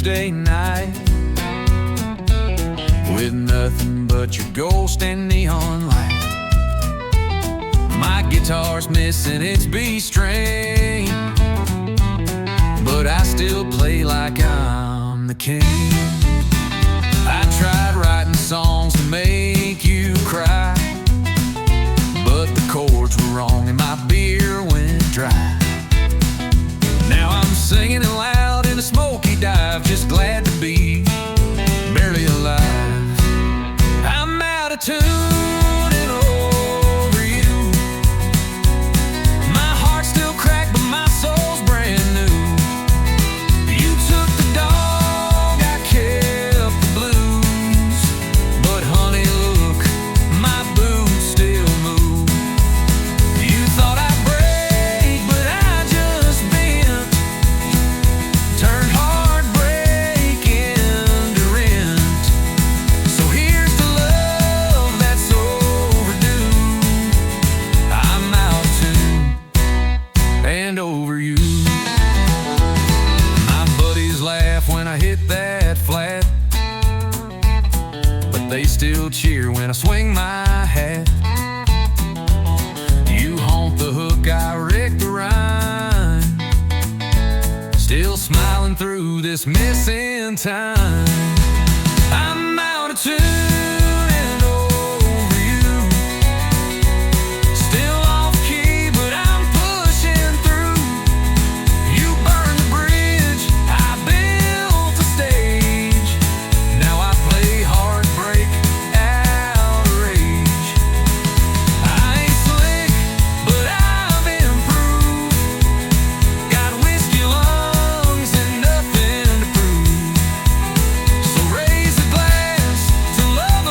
Tuesday night, with nothing but your ghost and neon light. My guitar's missing its B string, but I still play like I'm the king. I tried writing songs to make you cry, but the chords were wrong and my beer went dry. Now I'm singing it loud in a smoky dive, just glad to be barely alive. I'm out of tune and over you. My heart's still cracked, but my soul's brand new. You took the dog, I kept the blues. But honey, look, my boots still move. You thought I'd break, but I just bent. Turned heartbreak into rent. So here's the love that's overdue. I'm out of tune and over you. My buddies laugh when I hit that flat, but they still cheer when I swing my hat. You haunt the hook, I wreck the rhyme, still smiling through this missing time. I'm out of tune and over you. Still off key, but I'm pushing through. You burned the bridge, I built the stage. Now I play heartbreak out of rage. I ain't slick, but I've improved. Got whiskey lungs and nothing to prove. So raise a glass to love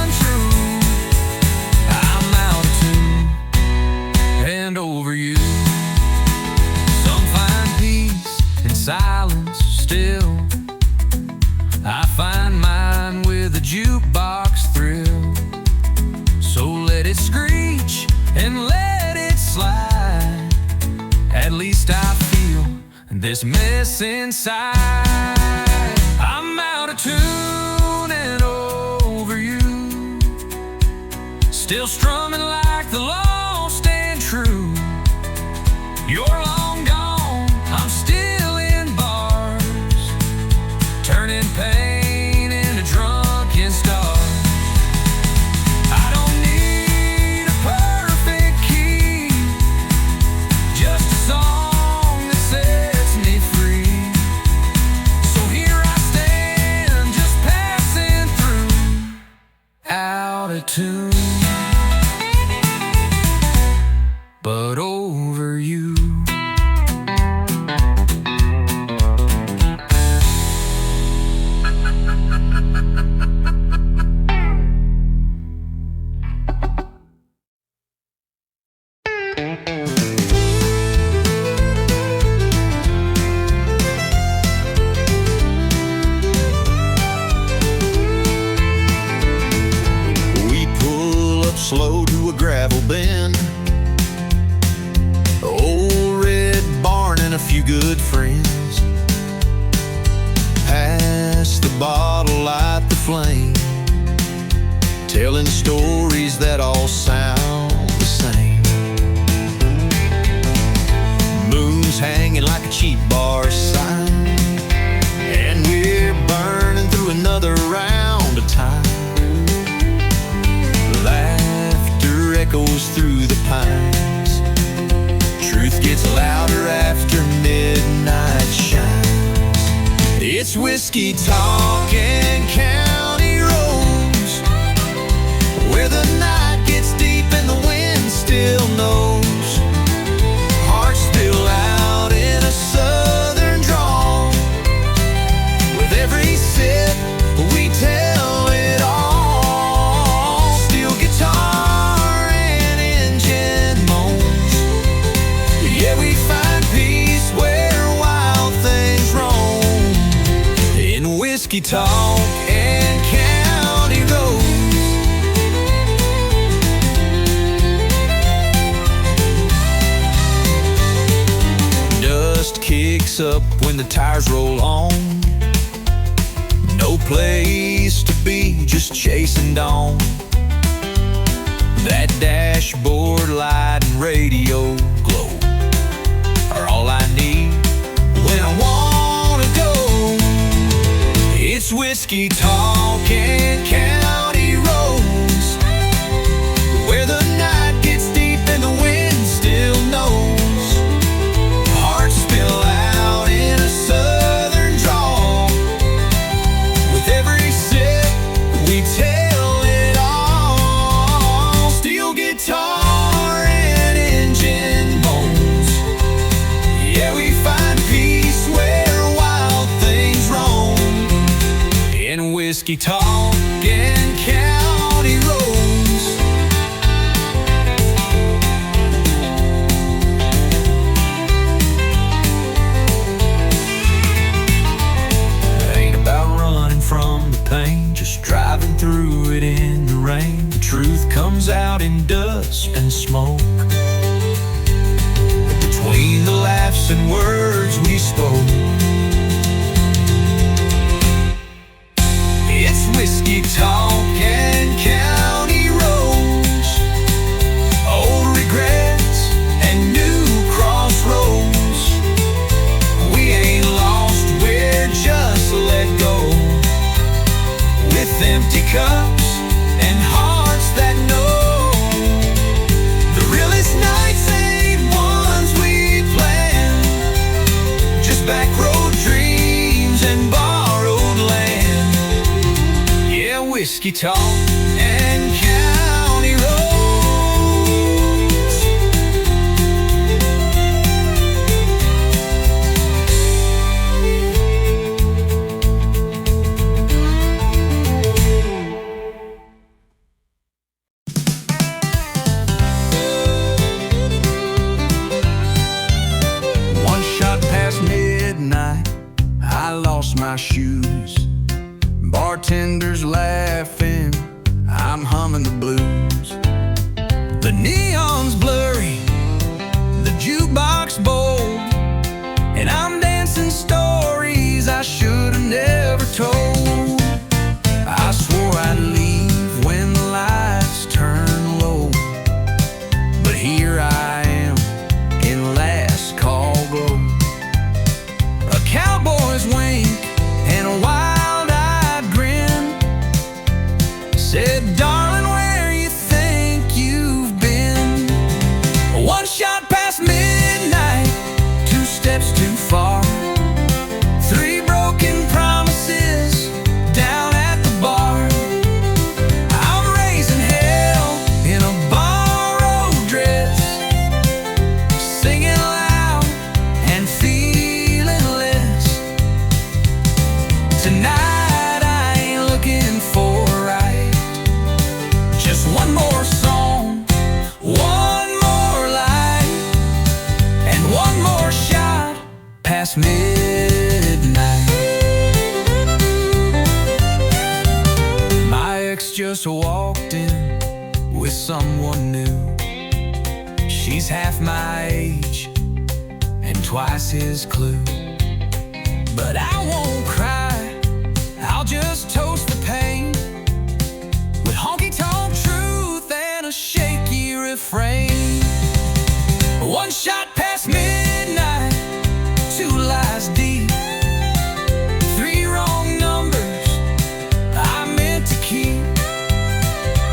untrue. I'm out of tune and over you. Some find peace in silence still. I find mine with a jukebox thrill. So let it screech and let it slide. At least I feel this mess inside. I'm out of tune and over you. Still strumming like the lost and true. You're long gone, I'm still in bars, turning pain into drunken stars. I don't need a perfect key, just a song that sets me free. So here I stand, just passing through, out of tune, but over you. We pull up slow to a gravel bend, old red barn and a few good friends. Pass the bottle, light the flame, telling stories that all sound the same. Moon's hanging like a cheap bar sign, and we're burning through another round of time. Laughter echoes through the pines. Truth gets louder after midnight shines. It's whiskey talk and county roads, where the night gets deep and the wind still knows. Hearts still out in a southern drawl. With every sip we tell it all. Steel guitar and engine moans. Yeah, we find peace where wild things roam. In whiskey talk and county roads. Dust kicks up when the tires roll on. No place to be, just chasing dawn. That dashboard light and radio glow are all I need when I wanna go. It's whiskey talking county roads, where the night gets deep and the wind still knows. Hearts spill out in a southern drawl. With every sip we tell it all. Steel guitar and engine moans. Yeah, we find peace where wild things roam. In whiskey talking county roads. Ain't about running from the pain, just driving through it in the rain. The truth comes out in dust and smoke. Between the laughs and words we spoke, it's whiskey talking county roads. Old regrets and new crossroads. We ain't lost, we're just let go. With empty cups and hearts that know. The realest nights ain't ones we planned, just back road dreams and borrowed land. Yeah, whiskey talk and county roads. One shot past midnight, I lost my shoes. Bartenders laughing, I'm humming the blues. The neon's blurry, the jukebox bold, and I'm dancing stories I should have never told. I swore I'd leave when the lights turn low, but here I am in last call glow. A cowboy's wink and a wild-eyed grin said, darling, where you think you've been? One shot past midnight, two steps too far. Three broken promises down at the bar. I'm raising hell in a borrowed dress, singing loud and feeling less. Tonight I ain't looking for right, just one more song, one more light, and one more shot past midnight. My ex just walked in with someone new. She's half my age and twice his clue. But I won't cry, I'll just toast the pain with honky-tonk truth and a shaky refrain. One shot past midnight, two lies deep, three wrong numbers I meant to keep.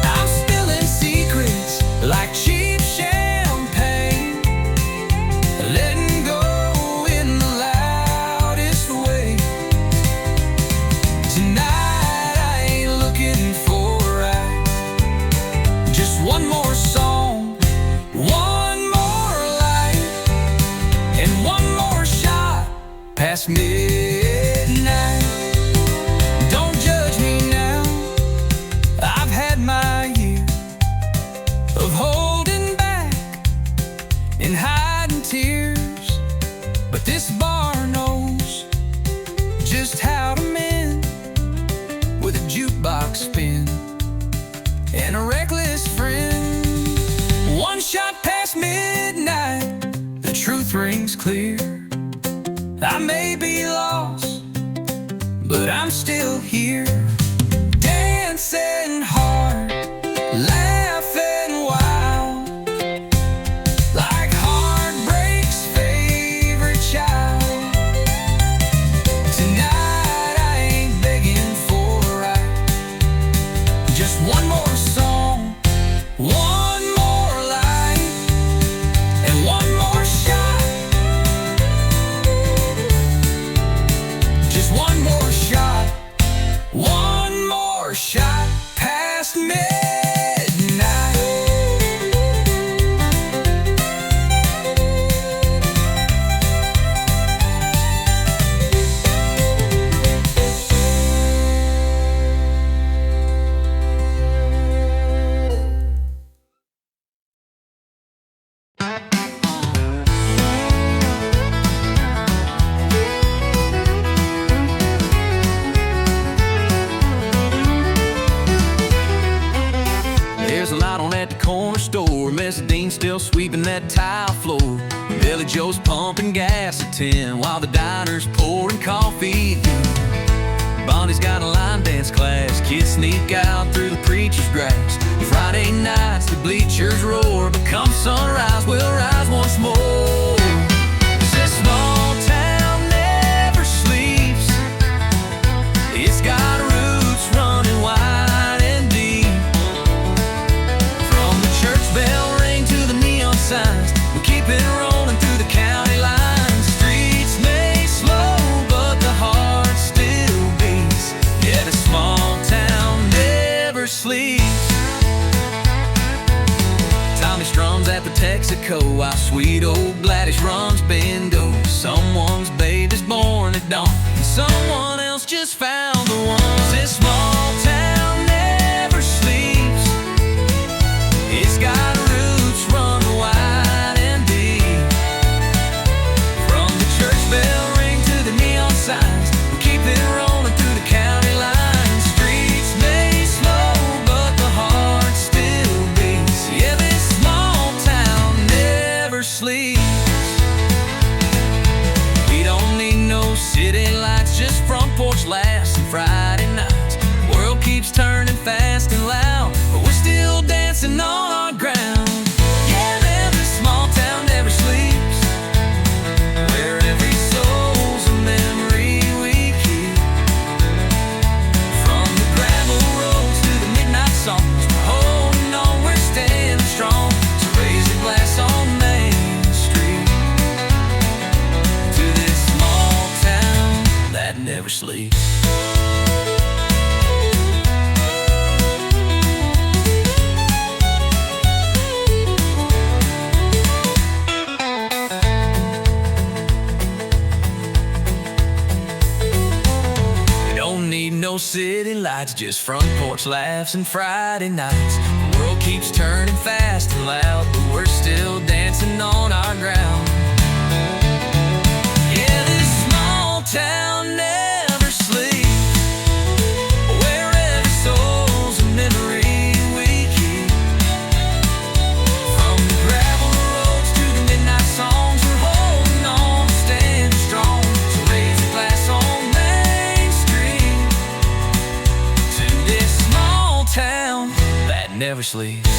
I'm spilling secrets like cheap champagne, letting go in the loudest way. Tonight I ain't looking for right, just one more song, one more light, and one more shot past midnight. Don't judge me now, I've had my year of holding back and hiding tears, but this bar knows just how to mend with a jukebox spin and a reckless friend. One shot past midnight, the truth rings clear. I may be lost, but I'm still here. Miss Dean's still sweeping that tile floor. Billy Joe's pumping gas at 10 while the diner's pouring coffee. Bonnie's got a line dance class. Kids sneak out through the preacher's grass. Friday nights the bleachers roar, but come sunrise we'll rise once more. This small town never sleeps. It's got roots running wide and deep. From the church bell ring to the neon signs, we keep it rolling through the county lines. Streets may slow, but the heart still beats. Yeah, the small town never sleeps. Tommy strums at the Texaco while sweet old Gladys runs bingo. Someone's babe is born at dawn, and someone else just found the one. This small town never sleeps. It's got roots running wide and deep. From the church bell ring to the neon signs, we keep it rolling through the county lines. Streets may slow, but the heart still beats. Yeah, this small town never sleeps. We don't need no city lights, just front porch laughs and Friday nights. The world keeps turning fast and loud, but we're still dancing on our ground. Yeah, man, this small town never sleeps. Where every soul's a memory we keep. From the gravel roads to the midnight songs, we're holding on, we're standing strong. So raise a glass on Main Street to this small town that never sleeps. We don't need no city lights, just front porch laughs and Friday nights. The world keeps turning fast and loud, but we're still dancing on our ground. Yeah, this small town never sleeps. Where every soul's a memory we keep. From the gravel roads to the midnight songs, we're holding on, standing strong. So raise a glass on Main Street to this small town that never sleeps.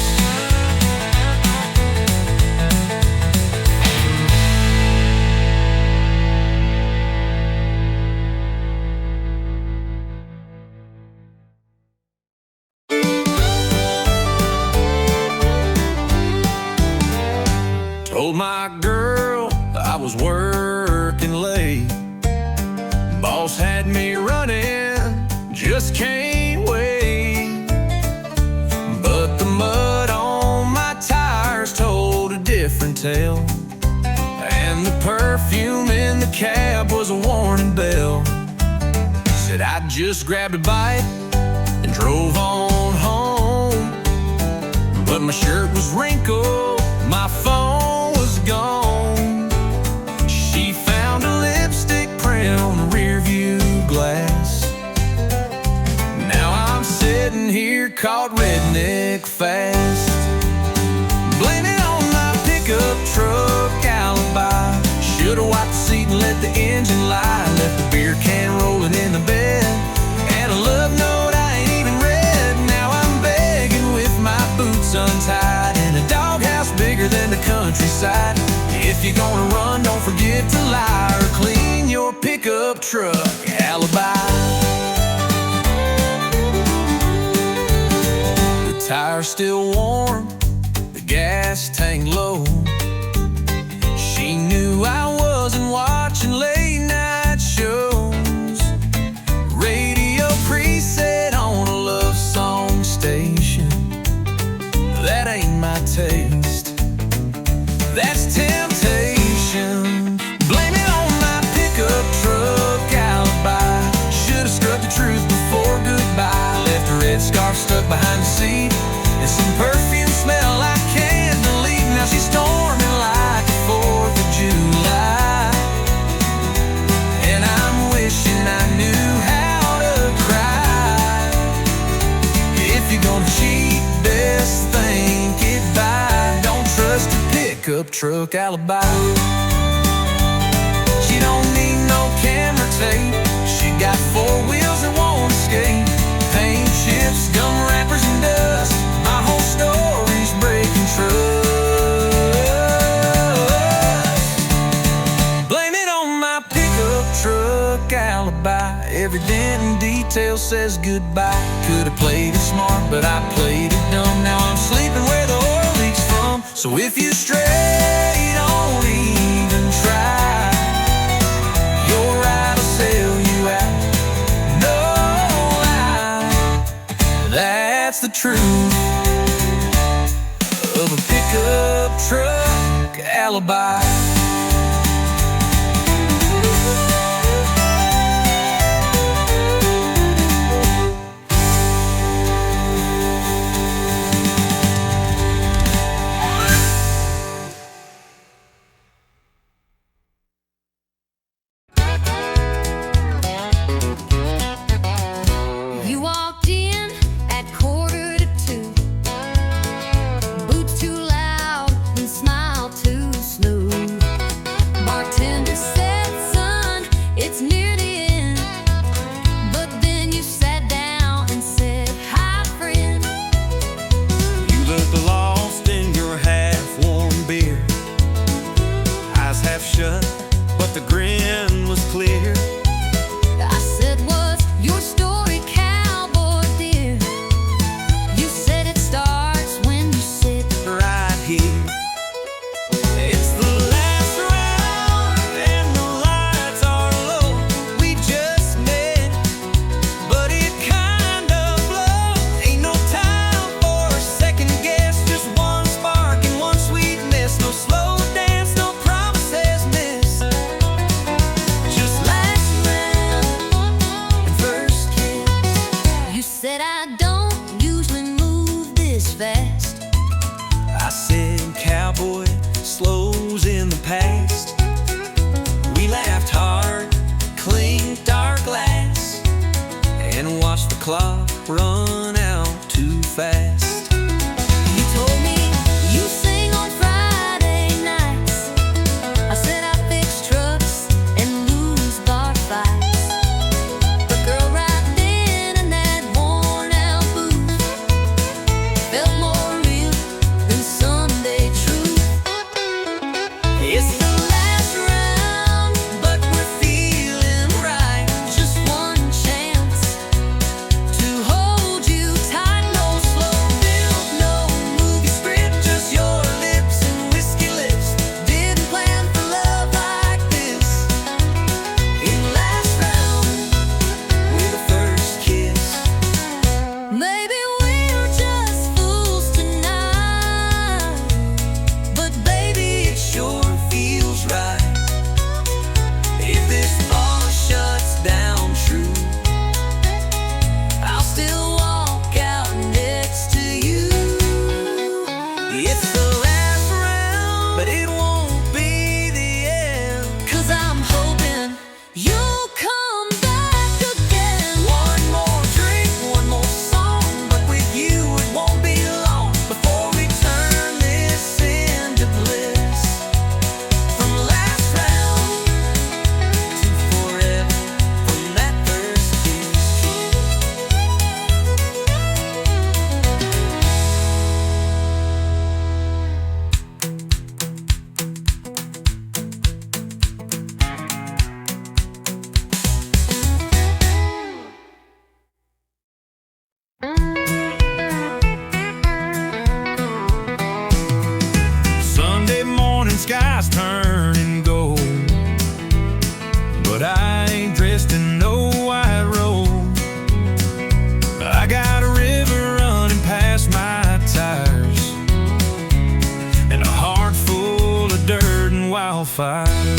Told my girl I was working late. Boss had me running, just can't wait. But the mud on my tires told a different tale, and the perfume in the cab was a warning bell. Said I just grabbed a bite and drove on home, but my shirt was wrinkled, my phone was gone. She found a lipstick print on the rear view glass. Now I'm sitting here caught redneck fast. Blame it on my pickup truck alibi. Should've wiped the seat and let the engine lie. Left the beer can rolling in the bed, and a love note I ain't even read. Now I'm begging with my boots untied in a doghouse bigger than the countryside. If you're gonna run, don't forget to lie or clean your pickup truck alibi. The tire's still warm, the gas tank low. She knew I wasn't watching late night shows. Radio preset on a love song station. That ain't my taste, that's temptation. Blame it on my pickup truck alibi. Should've struck the truth before goodbye. Left a red scarf stuck behind the seat and some perfume smell I can't believe. Now she's storming like the 4th of July, and I'm wishing I knew how to cry. If you're gonna cheat, best think it by. Don't pickup truck alibi. She don't need no camera tape. She got 4 wheels that won't escape. Paint chips, gum wrappers, and dust. My whole story's breaking trust. Blame it on my pickup truck alibi. Every dent and detail says goodbye. Could've played it smart, but I played it dumb. Now I'm sleeping where the oil leaks from. So if you stray, don't even try. Your ride will sell you out. No lie, that's the truth of a pickup truck alibi. Clock run out too fast. You told me you sing on Friday nights. I said I fix trucks and lose bar fights. But girl, right then in that worn out booth felt more real than Sunday truth. It's the last round, but we're feeling right. Just one chance to hold you tight, no slow build, no movie script, just your lips and whiskey lips. Didn't plan for love like this. In last round, we're the first kiss. Maybe we're just fools tonight, but baby, it sure feels right. If this all shuts down true, I'll still walk out next to you. It's the last round, but it won't be the end. 'Cause I'm hoping you'll come back again. One more drink, one more song, but with you it won't be long before we turn this into bliss. From last round to forever, from that first kiss. Sunday morning skies turning gold, but I ain't dressed in no white robe. I got a river running past my tires and a heart full of dirt and wildfire.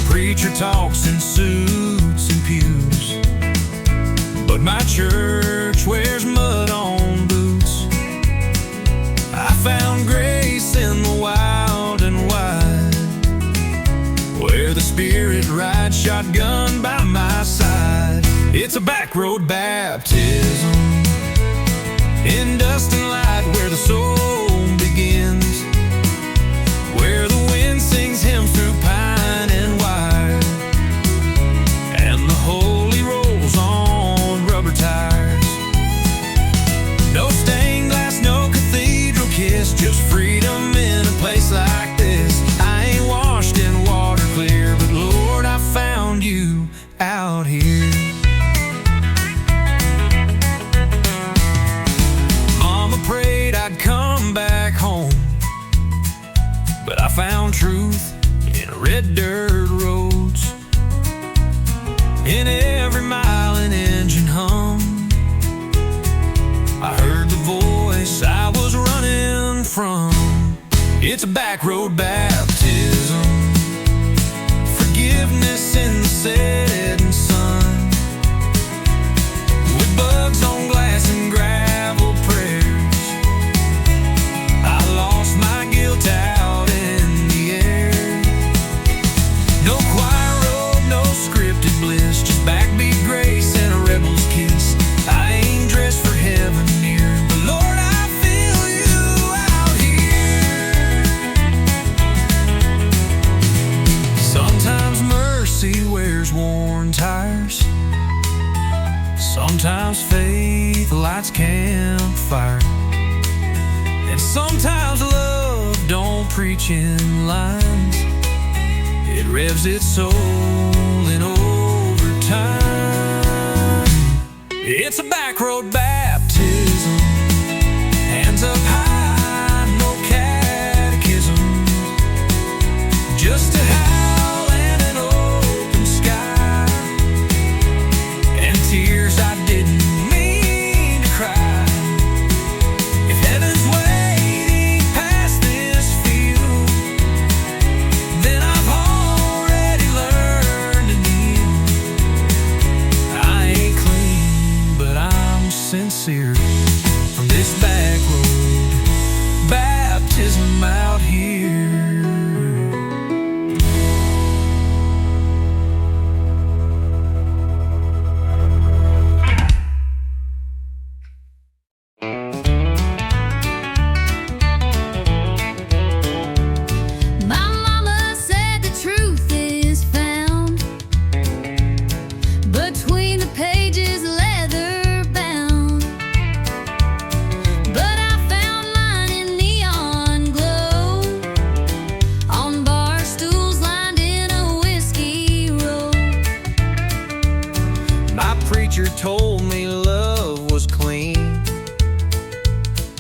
Preacher talks in suits and pews, but my church wears mud on boots. I found grace in the wild and wide, where the Spirit rides shotgun by my side. It's a back road baptism in dust and light, where the soul begins. found truth in red dirt roads. In every mile an engine hum, I heard the voice I was running from. It's a back road baptism, forgiveness in the setting sun, with bugs on glass and gravel prayers. I lost my guilt out in the air. No choir robe, no scripted bliss, just backbeat grace and a rebel's kiss. I ain't dressed for heaven near, but Lord, I feel you out here. Sometimes mercy wears worn tires, sometimes faith lights campfire, and sometimes love don't preach in lines. It revs its soul in overtime. It's a back road baptism, hands up high, no catechism, just a howl and an open sky, and tears I didn't mean to cry. If heaven's waiting past this field, then I've already learned to kneel. I ain't clean, but I'm sincere from this back road baptism out here. My mama said the truth is found between the pages, leather bound. But I found mine in neon glow, on bar stools lined in a whiskey row. My preacher told me love was clean,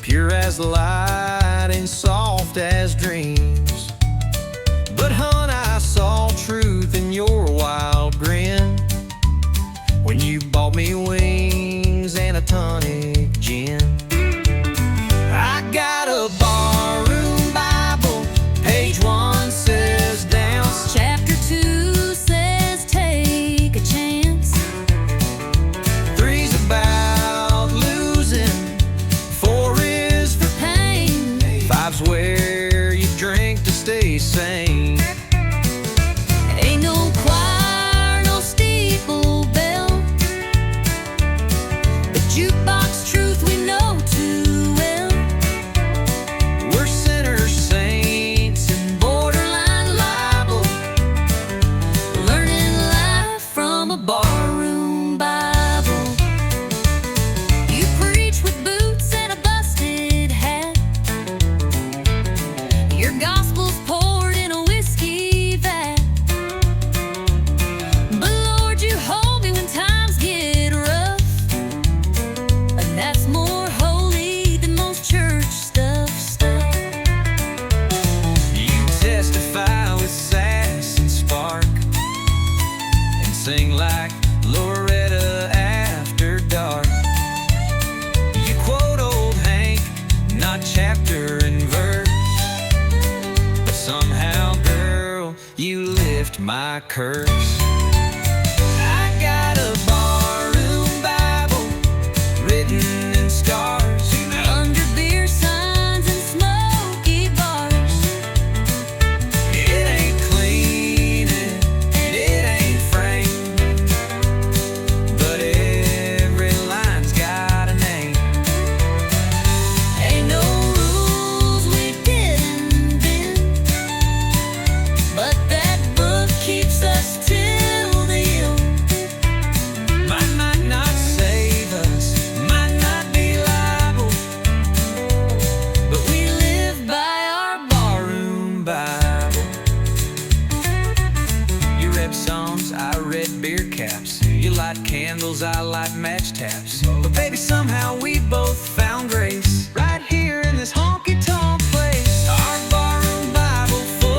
pure as the light and soft as dreams. But hun, I saw truth in your wild grin when you bought me wings and a tonic gin. I got a barroom Bible, page 1 says dance. Chapter 2 says take a chance. 3's about losing, 4 is for Pain, 5's where you drink to stay sane. ain't no choir, no steeple bell, the jukebox truth we know too well. We're sinners, saints, and Borderline libel, learning life from a barroom Bible. You preach with boots and a busted hat, your gospel's poured in a whiskey vat. But Lord, you hold me when times get rough, and that's more holy than most church stuff. you testify with sass and spark, and sing like Loretta after dark. You quote old Hank, not chapter and verse, but somehow, girl, you lift my curse. I got a barroom Bible written in stars, Under beer signs and smoky bars, it ain't clean and it ain't framed, but every line's got a name. ain't no rules we didn't bend, but that book keeps us till the end. Might not save us, might not be liable, but we live by our barroom Bible. You read songs, I read beer caps. You light candles, I light match taps. But baby, somehow we both found grace right here in this honky-tonk place. Our barroom Bible full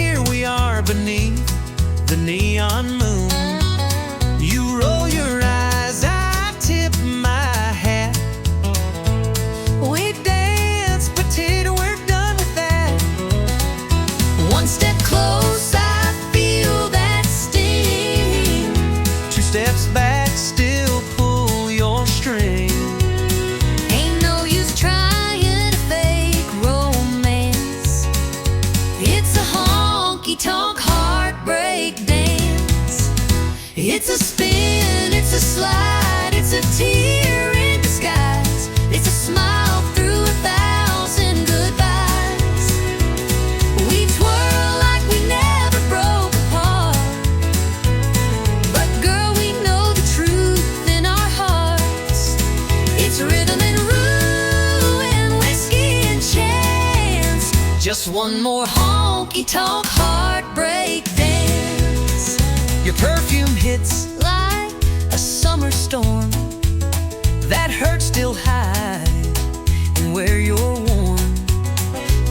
here we are beneath the neon moon. You roll your eyes, I tip my hat. We dance, potato, we're done with that. One step close, I feel that sting. 2 steps back, still pull your string. Ain't no use trying to fake romance. It's a honky-tonk heartbreak dance. It's a spin, it's a slide, it's a tear in disguise. It's a smile through 1,000 goodbyes. We twirl like we never broke apart. But girl, we know the truth in our hearts. It's rhythm and rue and whiskey and chance. Just one more honky-tonk heartbreak dance. Your perfume hits Like a summer storm. that hurt still hide, and where you're warm.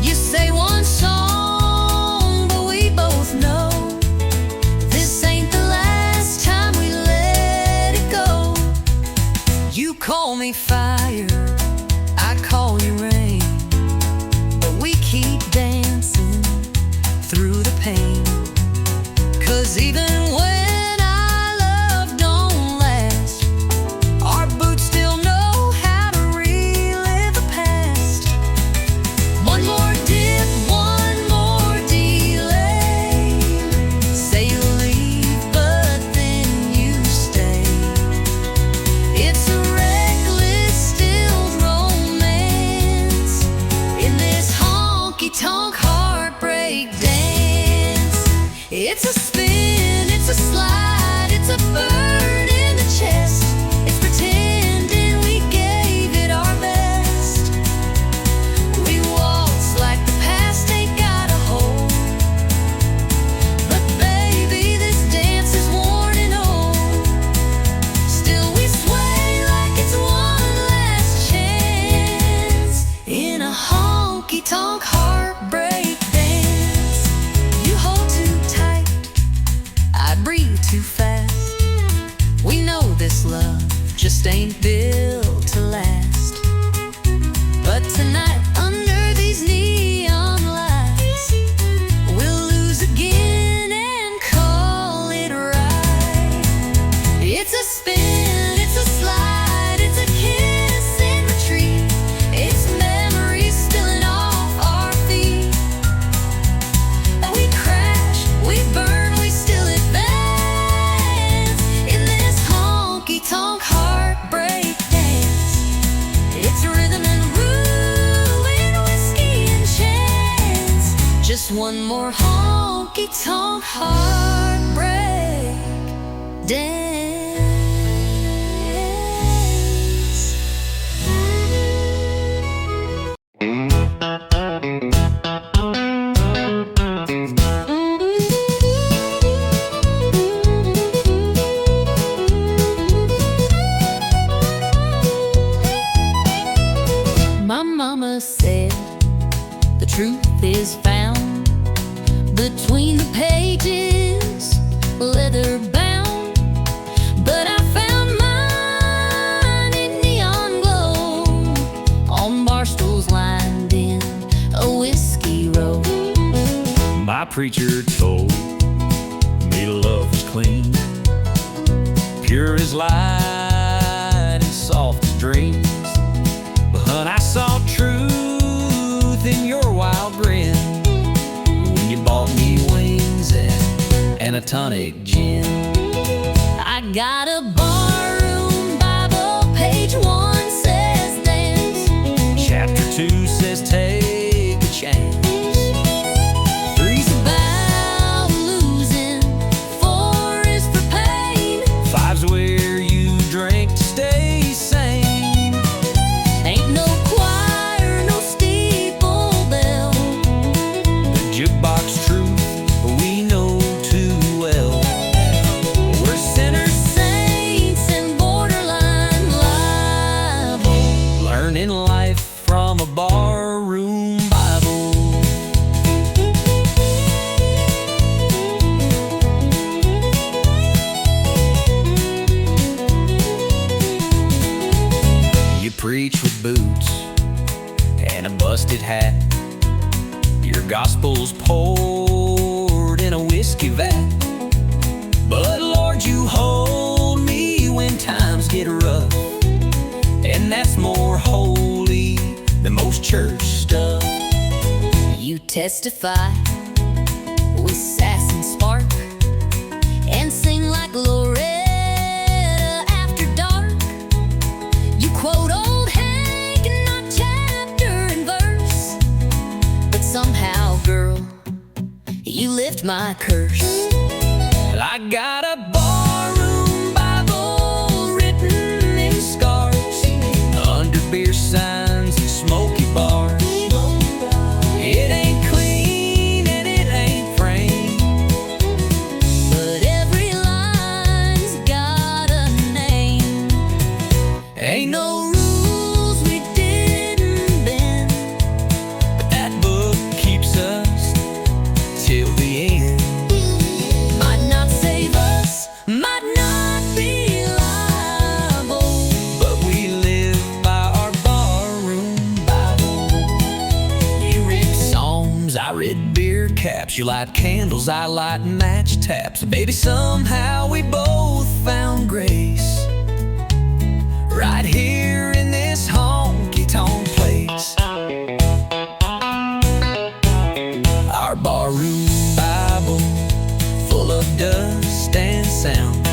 You say one song, but we both know this ain't the last time we let it go. You call me fire, I call you rain, but we keep dancing through the pain. 'Cause even when our love don't last, our boots still know how to relive the past. One more dip, one more delay. Say you leave, but then you stay. It's a reckless still romance in this honky-tonk heartbreak dance. It's a spin, it's a slide, it's a Bird in the chest. It's pretending we gave it our best. We waltz like the past ain't got a hold. But baby, this dance is worn and old. Still we sway like it's one last chance in a honky-tonk heartbreak dance. You hold too tight, I breathe too fast. We know this love just ain't built to last. But tonight, Under these neon lights, we'll lose again and call it right. It's a spin, it's a slide, it's a kiss in retreat. It's memories spilling off our feet. We crash, we burn, we still advance in this honky-tonk heartbreak dance. It's rhythm and rue and whiskey and chance. just one more Honky-tonk heartbreak dance. My mama said the truth is found between the pages, leather bound. But I found mine in neon glow on bar stools lined in a whiskey row. My preacher told me love was clean, pure as light and soft as dreams. But I saw truth in your wild grin when you bought me wings and a tonic gin. I got a barroom Bible, page 1 says dance. Chapter 2 says take a chance. 3's about losing, 4 is for pain. 5's where you drink to stay sane. Ain't no choir, no steeple bell. The jukebox truth we know too well. We're sinners, Saints and borderline liable. learning life from a barroom barrels poured in a whiskey vat. But Lord, you hold me when times get rough, and that's more holy than most church stuff. You testify with sass and spark, and sing like Loretta after dark. You quote old Hank and not chapter and verse, but somehow, girl, you lift my curse. I got a barroom Bible written in scars, under beer signs and smoky bars. It ain't clean and it ain't framed, But every line's got a name. ain't no rules we didn't bend. but that book keeps us till the end. Might not save us, might not be liable, But we live by our barroom Bible. You read Psalms, I read beer caps. You light candles, I light match taps. Baby, somehow we both found grace right here in this honky-tonk place. Our barroom Bible, full of dust and sound.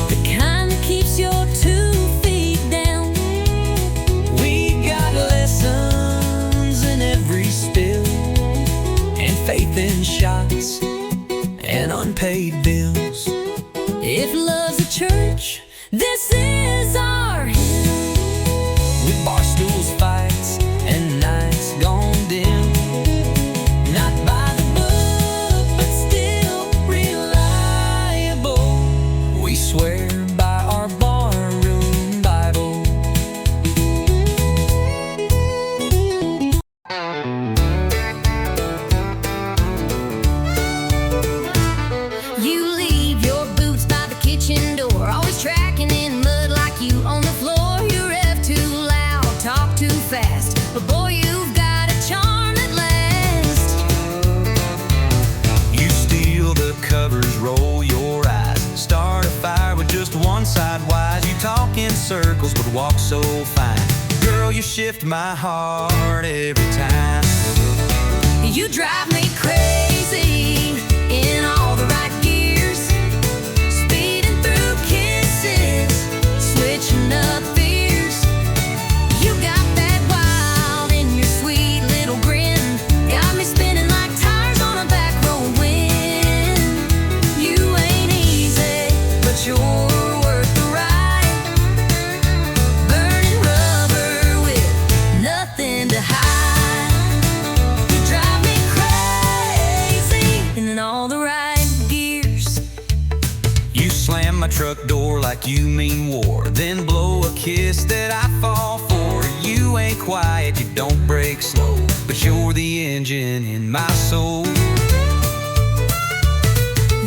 the kind that keeps your 2 feet down. We got lessons in every spill, and faith in shots and unpaid bills. If love's a church, this is our hymn. With bar stools, fights, and nights gone dim. Not by the book, but still reliable. We swear by our barroom Bible. You leave your boots by the kitchen door, always tracking in mud like you on the floor. You rev too loud, talk too fast, but boy, you've got a charm that lasts. You steal the covers, roll your eyes, start a fire with just one side wise. You talk in circles but walk so fine. Girl, you shift my heart every time. You drive me crazy in all the right gears, speeding through kisses, switching up fears. You got that wild in your sweet little grin, got me spinning like tires on a back road wind. You ain't easy, but you're worth the ride, burning rubber with nothing to hide. You drive me crazy in all the right gears. You slam my truck door like you mean war, then blow a kiss that I fall for. You ain't quiet, you don't break slow, but you're the engine in my soul.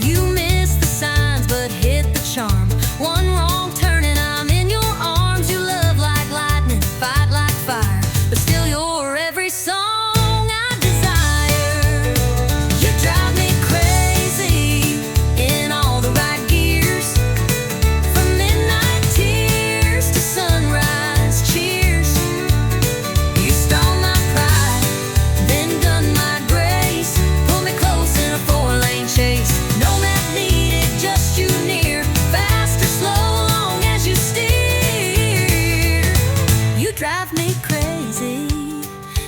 You miss the signs but hit the charm. One wrong turn and I'm in your arms. You love like lightning, fight like fire, but still you're every song I desire. You drive me crazy in all the right gears, from midnight tears to sunrise cheers. You stole my pride, then done my grace, pull me close in a 4-lane chase. No map needed, just you near, fast or slow, long as you steer. You drive me crazy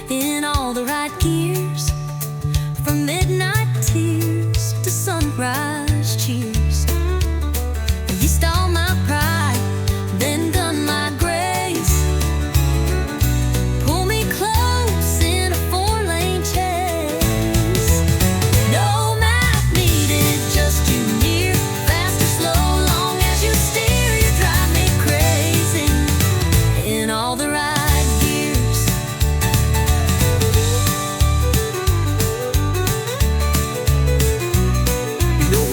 in all the right gears, from midnight tears to sunrise cheers. You stole my pride, then done my grace, pull me close in a 4-lane chase. No map needed, just you near, fast or slow, long as you steer. You drive me crazy in all the right gears. You know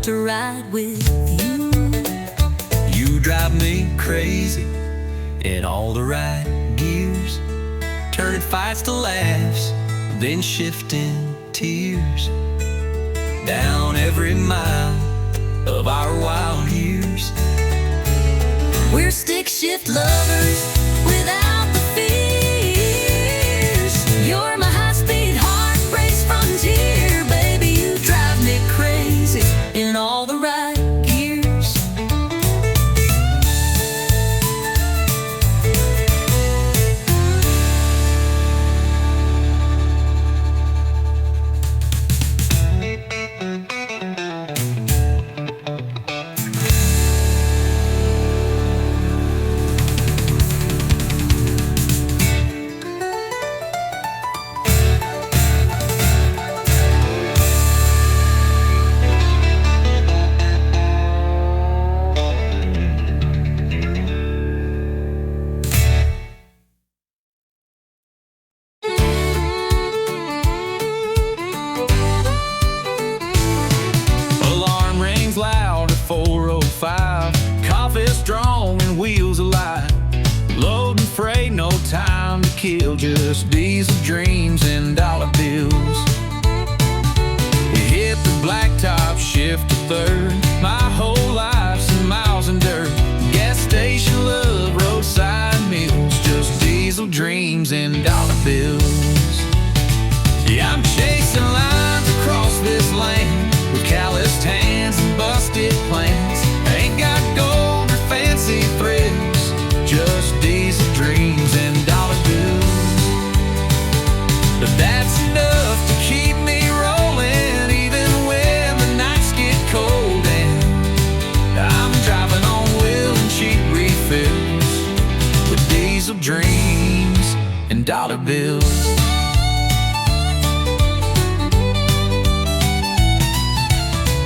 want to ride with you. You drive me crazy in all the right gears, turning fights to laughs, then shifting tears. Down every mile of our wild years, we're stick shift lovers without the fears. You're my high-speed heart race frontier, baby. You drive me crazy in all the right gears. alarm rings loud at 4:05, coffee strong and wheels alive. Loading freight, no time to kill, just diesel dreams and dollar bills. We hit the blacktop, shift to third. My whole life's in miles and dirt. Gas station love, roadside meals, just diesel dreams and dollar bills. Yeah, I'm chasing lines across this land with calloused hands and busted plans. Ain't got gold or fancy thrills, just diesel dreams and dollar bills. But that's enough to keep me rolling, even when the nights get cold. And I'm driving on wheel and cheap refills with diesel dreams and dollar bills.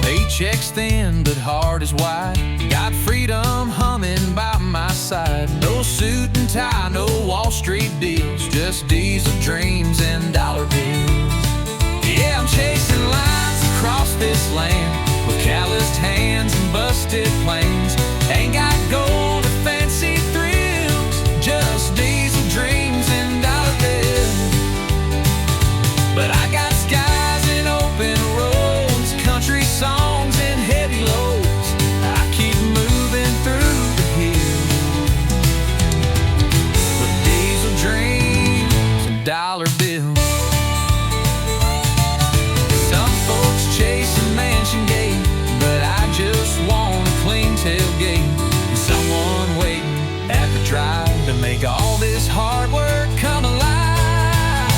Paycheck's thin, but heart is wide. Got freedom humming by my side. No suit and tie, no Wall Street deals, just diesel dreams and dollar bills. Yeah, I'm chasing lines across this land with calloused hands and busted plans. Ain't got gold or fancy thrills, just diesel dreams and dollar bills. But I got skies and open roads, country songs and heavy loads. I keep moving through the hills with diesel dreams and dollar bills. Some folks chase a mansion gate, but I just want a clean tailgate and someone waiting at the drive to make all this hard work come alive.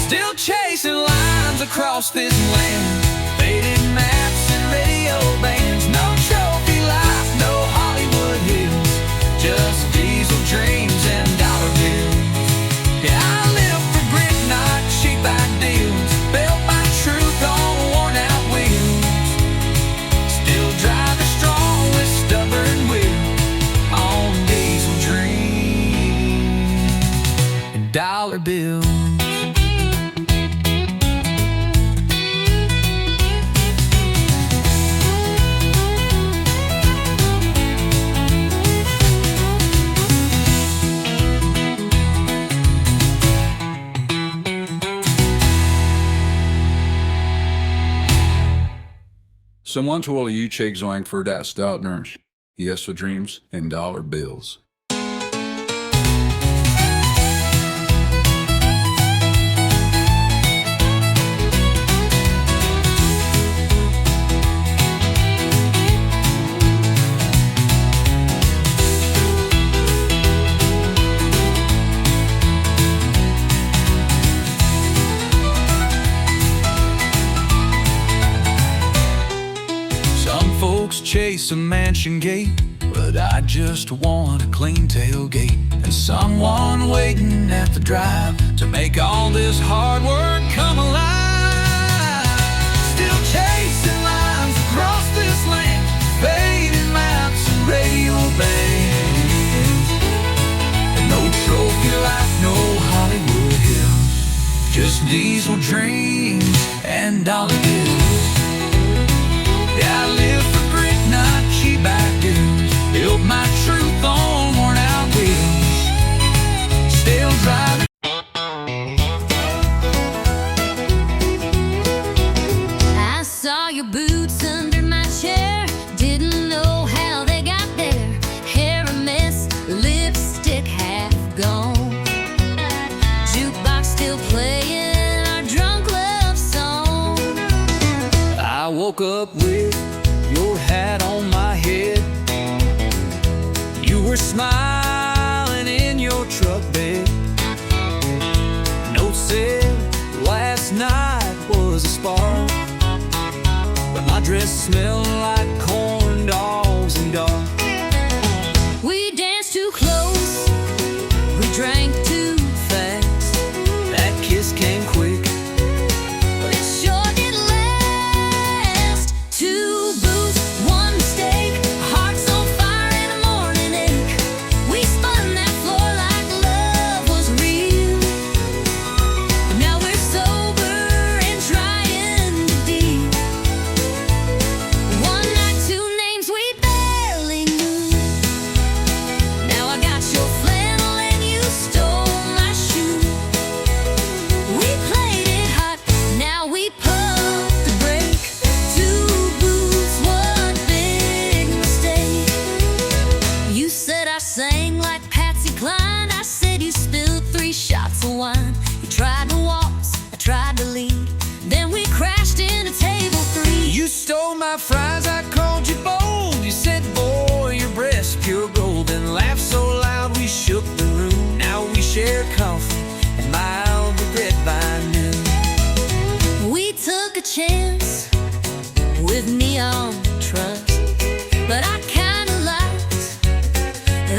Still chasing lines across this land, faded maps and radio bands. No trophy life, no Hollywood hills, just diesel dreams and dollar bills. Yeah, I live for grit, not cheap ideals, built by truth on worn out wheels. Still driving strong with stubborn will on diesel dreams and dollar bills. Someone will uciekł for that stout nurse. Yes, for dreams and dollar bills. Chase a mansion gate, but I just want a clean tailgate and someone waiting at the drive to make all this hard work come alive. Still chasing lines across this land, fading maps and radio bands. And no trophy life, no Hollywood hills, just diesel dreams and dollar bills. boots under my chair. Didn't know how they got there. Hair a mess, lipstick half gone. Jukebox still playing our drunk love song. I woke up with your hat on my head. You were smiling in your truck bed. Note said last night was a spark, but my dress smelled like corn dogs and dark. We danced too close, we drank too fast. That kiss came quick, But it sure did last. Two boots, one mistake, hearts on fire and a morning ache. We spun that floor like love was real. But now we're sober and trying to deal. One night, two names we barely knew. Now I got your flannel and you stole my shoe. We played it hot, now we pump the brake. Two boots, one big mistake. You said I sang like Patsy Cline. I said you spilled 3 shots of wine. You tried to waltz, I tried to lead. Then we crashed into table 3. you stole my fries, I called you bold. You said, boy, your breast's pure gold. And laughed so loud we shook the room. Now we share coffee and mild regret by noon. We took a chance with neon trust, but I kinda liked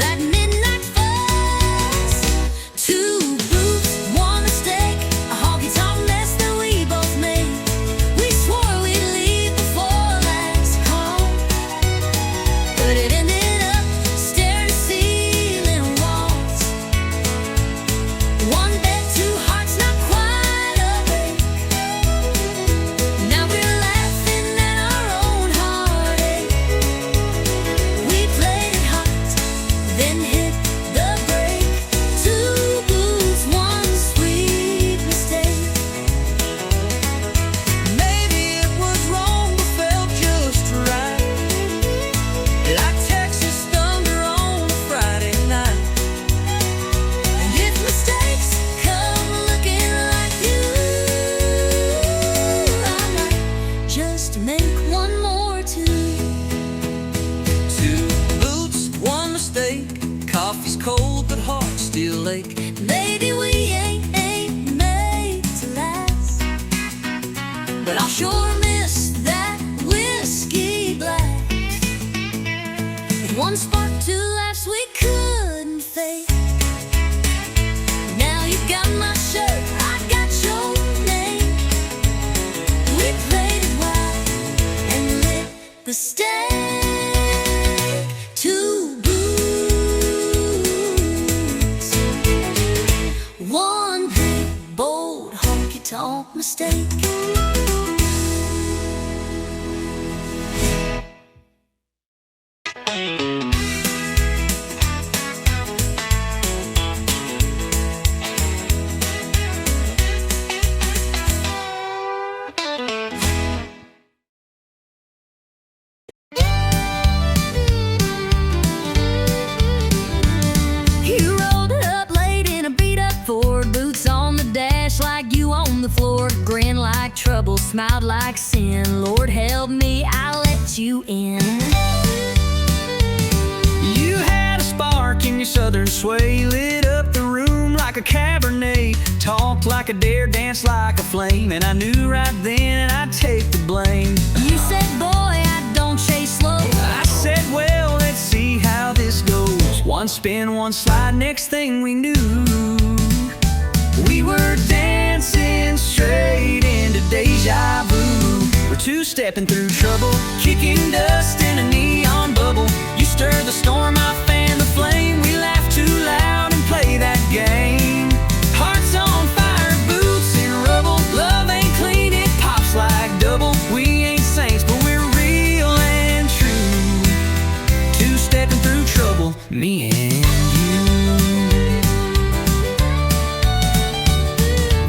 that midnight fuss. Two boots, one mistake, a honky-tonk mess that we both made. We swore we'd leave before last call, but it ended up stair-to-ceiling walls. One bed, two hearts, not quite awake. Now we're laughing at our own heartache. We played it hot, then hit the brake. Two boots, one sweet mistake. Maybe it was wrong, but felt just right, like Texas thunder on a Friday night. And if mistakes come looking like you, I might just make one more too. Two boots, one mistake. Coffee's cold, but hearts still ache. Maybe we ain't made to last, but I'll sure miss that whiskey blast. One spark, two laughs we couldn't fake. Now you got my shirt, I got your name. We played it wild and lit the stake. Two boots, one big bold honky-tonk mistake. You rolled up late in a beat-up Ford, boots on the dash like you on the floor, grin like trouble, smiled like sin. Lord help me, I let you in. You had a spark in your southern sway, lit up the room like a Cabernet, talked like a dare, danced like a flame, and I knew right then I'd take the blame. You said, boy, I don't chase slow. I said, well, let's see how this goes. One spin, one slide, next thing we knew, we were dancing straight into deja vu. We're two-stepping through trouble, kicking dust in a neon bubble. You stir the storm, I fan the flame. We laugh too loud and play that game. Hearts on fire, boots in rubble. Love ain't clean, it pops like double. We ain't saints, but we're real and true. Two-stepping through trouble, me and you.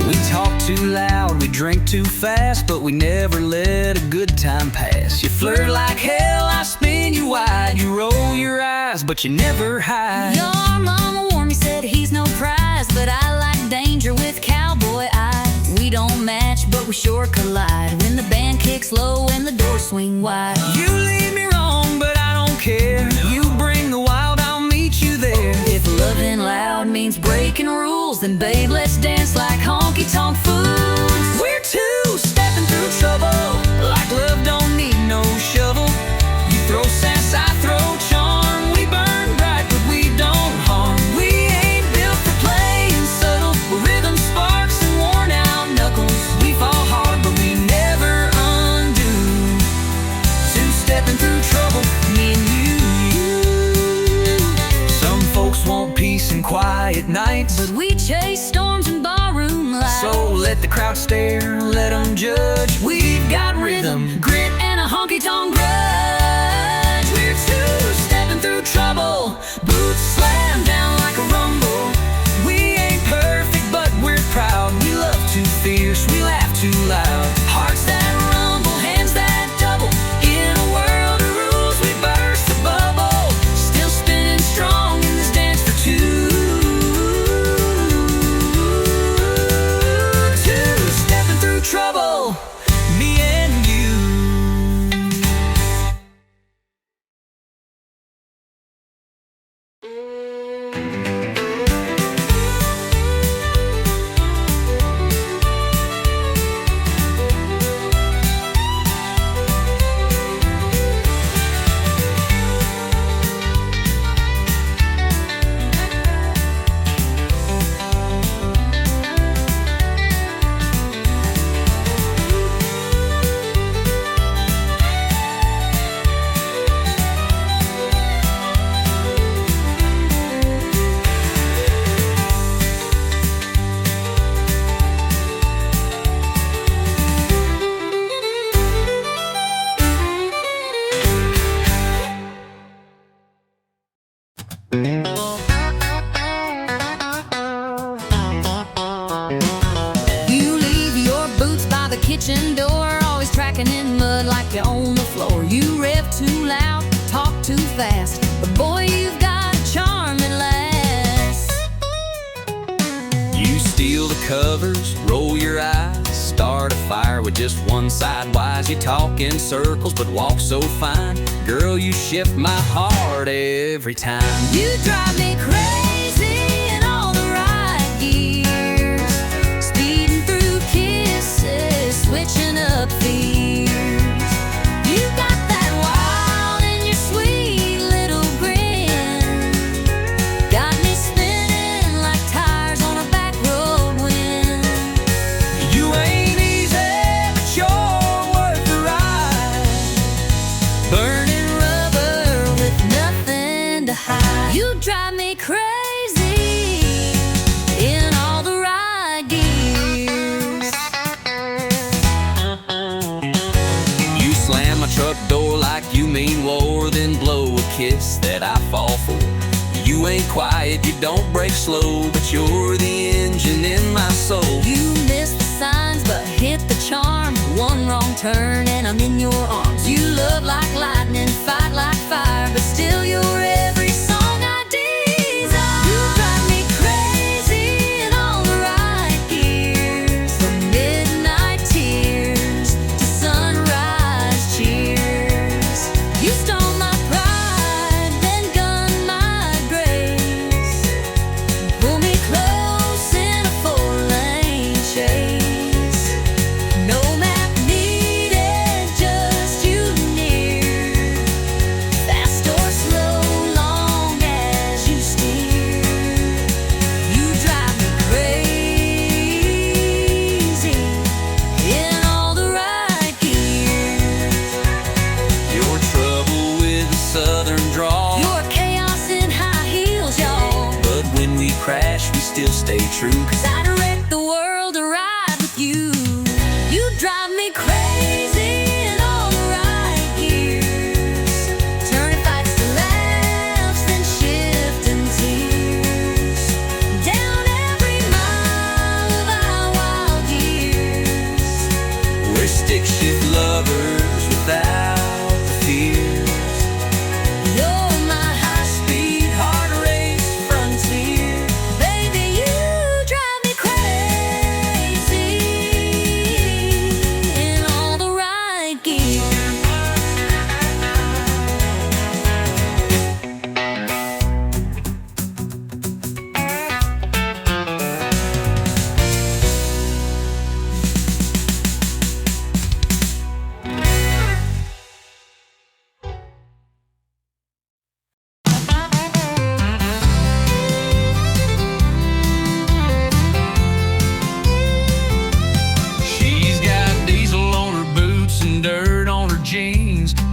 We talk too loud, we drink too fast, but we never let it good time pass. You flirt like hell, I spin you wide. You roll your eyes, but you never hide. Your mama warned me, said he's no prize, but I like danger with cowboy eyes. We don't match, but we sure collide when the band kicks low and the doors swing wide. You lead me wrong, but I don't care. You bring the wild, I'll meet you there. If loving loud means breaking rules, then babe, let's dance like honky-tonk fools. We're two stepping through trouble, like love don't need no shovel. You throw sass, I throw charm. We burn bright, but we don't harm. We ain't built for playing subtle. We're rhythm sparks and worn out knuckles. We fall hard, but we never undo. Two stepping through trouble, me and you. Some folks want peace and quiet nights, But we chase storms and barroom lights. so let the crowd stare, let them judge. We've got rhythm, grit, and a honky-tonk grudge. we're two stepping through trouble. Boots slam down like a rumble. We ain't perfect, but we're proud. We love too fierce, we laugh too loud. Hearts that rumble, hands that double. In a world of rules, we burst the bubble. Still spinning strong in this dance for two. Two stepping through trouble, me and you. You leave your boots by the kitchen door, always tracking in mud like you own the floor. You rev too loud, talk too fast, but boy, you've got a charming lass. You steal the covers, roll your eyes, start a fire with just one side wise. You talk in circles but walk so fine. Girl, you shift my heart every time. You drive me crazy in all the right gears, speeding through kisses, switching up fears. You got that wild in your sweet little grin, got me spinning like tires on a back road wind. You ain't easy, but you're worth the ride. Burning rubber with nothing to hide. You drive me crazy in all the right gears. You slam my truck door like you mean war, then blow a kiss that I fall for. You ain't quiet, you don't break slow, but you're the engine in my soul. You miss the signs but hit the charm. One wrong turn and I'm in your arms. You love like lightning, fight like fire, but still you're every song I desire. You drive me crazy in all the right gears, from midnight tears to sunrise cheers. You stole my pride, then gunned my grace. Pull me close in a four-lane chase. No map needed, just you near. Fast or slow, long as you steer. You drive me crazy in all the right gears. Your trouble with a southern drawl, Your chaos in high heels, y'all. but when we crash, we still stay true. 'Cause I direct the world to ride with you. You drive me crazy in all the right gears, turning fights to laughs, then shifting tears. Down every mile of our wild years. we're stick shift lovers,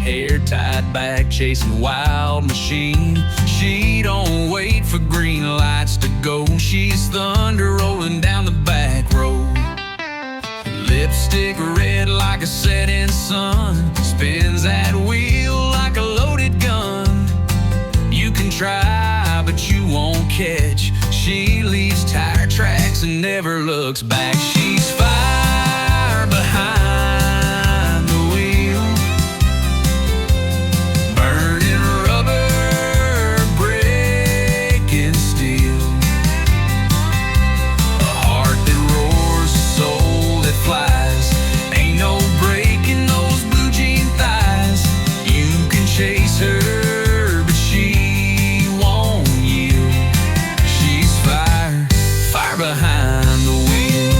hair tied back, chasing wild machine. She don't wait for green lights to go. She's thunder rolling down the back road. Lipstick red like a setting sun, spins that wheel like a loaded gun. You can try, but you won't catch. She leaves tire tracks and never looks back. She's fire behind the wheel, burning rubber, breaking steel. A heart that roars, a soul that flies. Ain't no breaking those blue jean thighs. You can chase her, but she won't yield. She's fire, fire behind the wheel.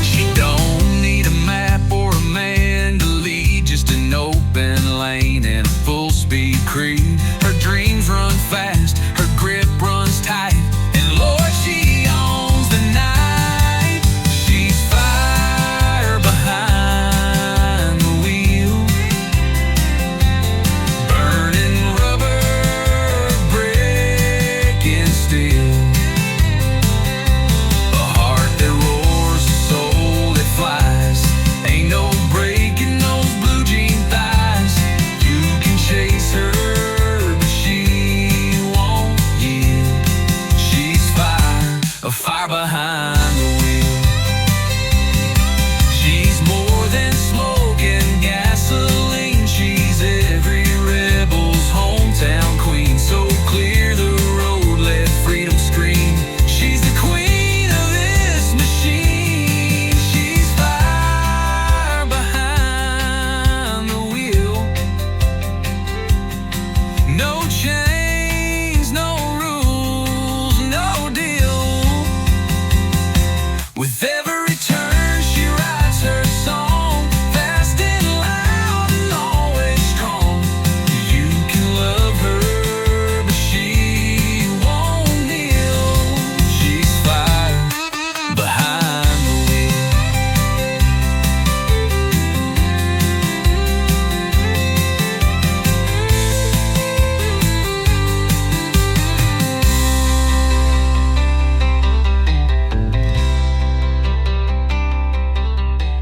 She don't need a map or a man to lead, just an open lane and a full-speed creed. Her dreams run fast, her grip runs tight, and Lord, she owns the night. She's fire behind the wheel, burning rubber, breaking steel. A heart that roars, a soul that flies. Ain't no breaking those blue jean thighs. You can chase her, but she won't yield. She's fire, a fire behind the wheel. She's more than smoke and gasoline. She's every rebel's hometown queen. So clear the road, let freedom scream. She's the queen of this machine. She's fire behind the wheel. No chains, no rules, no deal. With every turn she writes her song, fast and loud and always strong. You can love her, but she won't kneel. She's fire behind the wheel.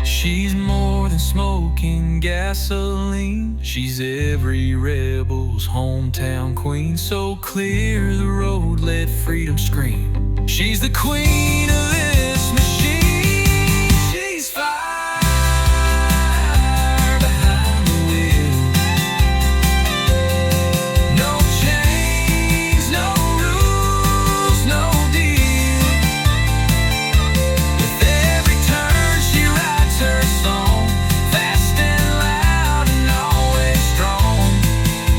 She's more than smoking gasoline. She's every rebel's hometown queen. So clear the road, let freedom scream. She's the queen of this machine. She's fire behind the wheel. No chains, no rules, no deal. With every turn she writes her song, fast and loud and always strong.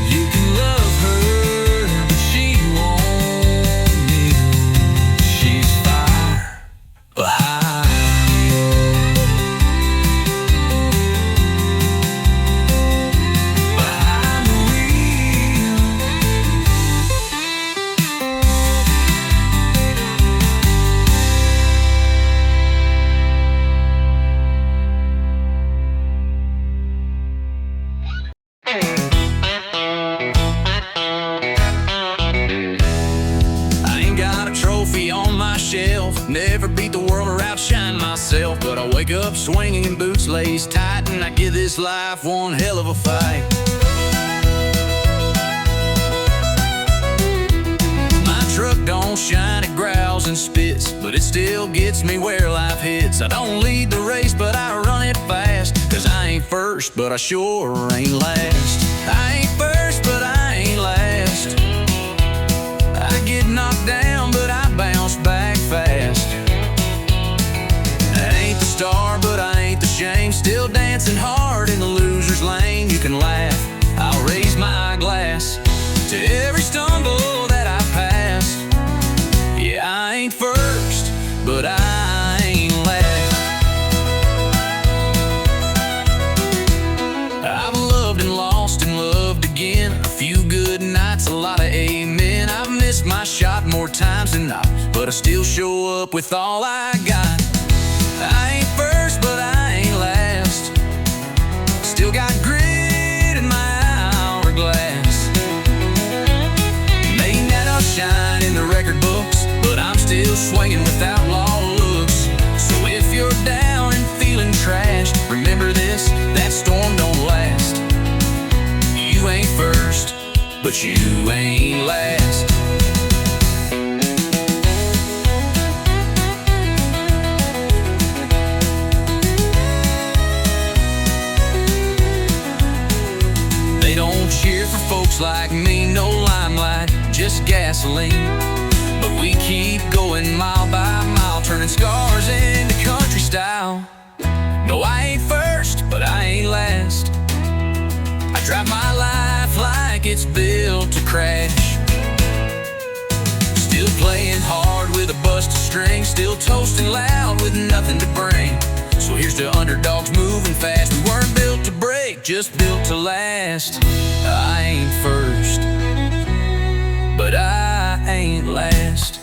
You can love her, but she won't kneel. She's fire behind. Behind the wheel. I ain't got a trophy on my shelf, never beat the world or outshine myself, but I wake up swinging in boots laced tight, and I give this life one hell of a fight. My truck don't shine, it growls and spits, but it still gets me where life hits. I don't lead the race, but I run it fast, 'cause I ain't first, but I sure ain't last. I ain't first, but I ain't last. I get knocked down, but I bounce back fast. I ain't the star, but I ain't the shame. Still dancing hard in the loser's lane. You can laugh, I'll raise my glass to every stumble that I pass. Yeah, I ain't first, but I ain't last. I've loved and lost and loved again. A few good nights, a lot of amen. I've missed my shot more times than not, but I still show up with all I got. I ain't first, but I ain't last. Still got grit swinging with outlaw looks. So if you're down and feeling trashed, remember this, that storm don't last. You ain't first, but you ain't last. They don't cheer for folks like me, no limelight, just gasoline. But we keep going mile by mile, turning scars into country style. No, I ain't first, but I ain't last. I drive my life like it's built to crash. Still playing hard with a busted string, still toasting loud with nothing to bring. So here's to underdogs moving fast. We weren't built to break, just built to last. I ain't first, but I ain't last.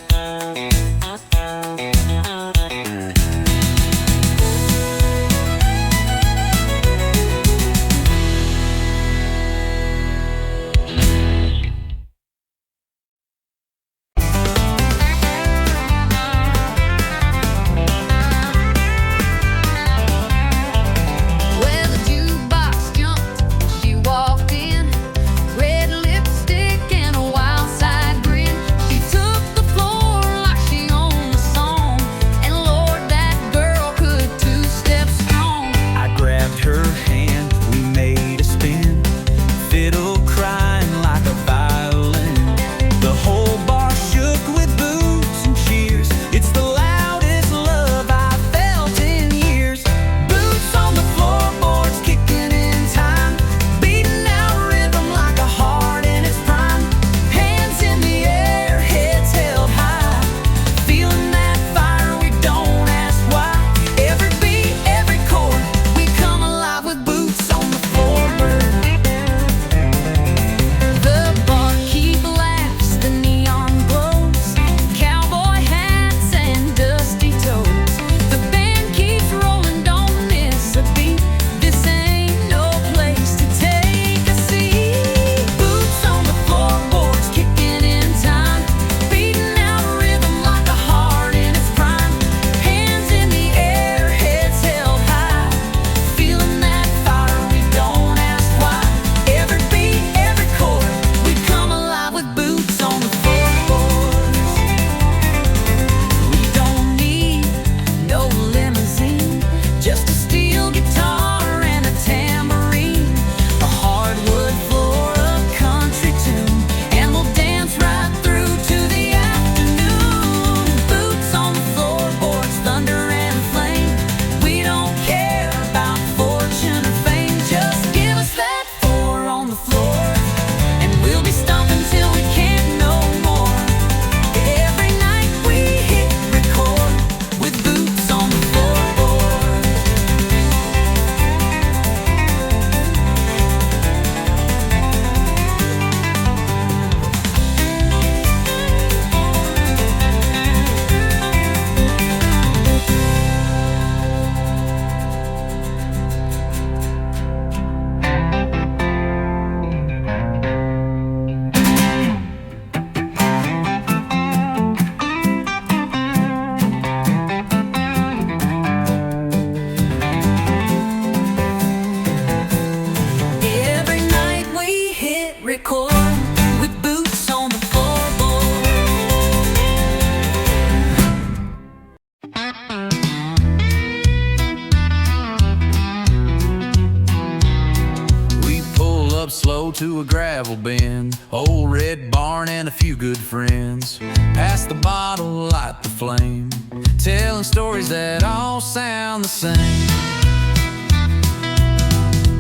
To a gravel bin, old red barn and a few good friends. Pass the bottle, light the flame, telling stories that all sound the same.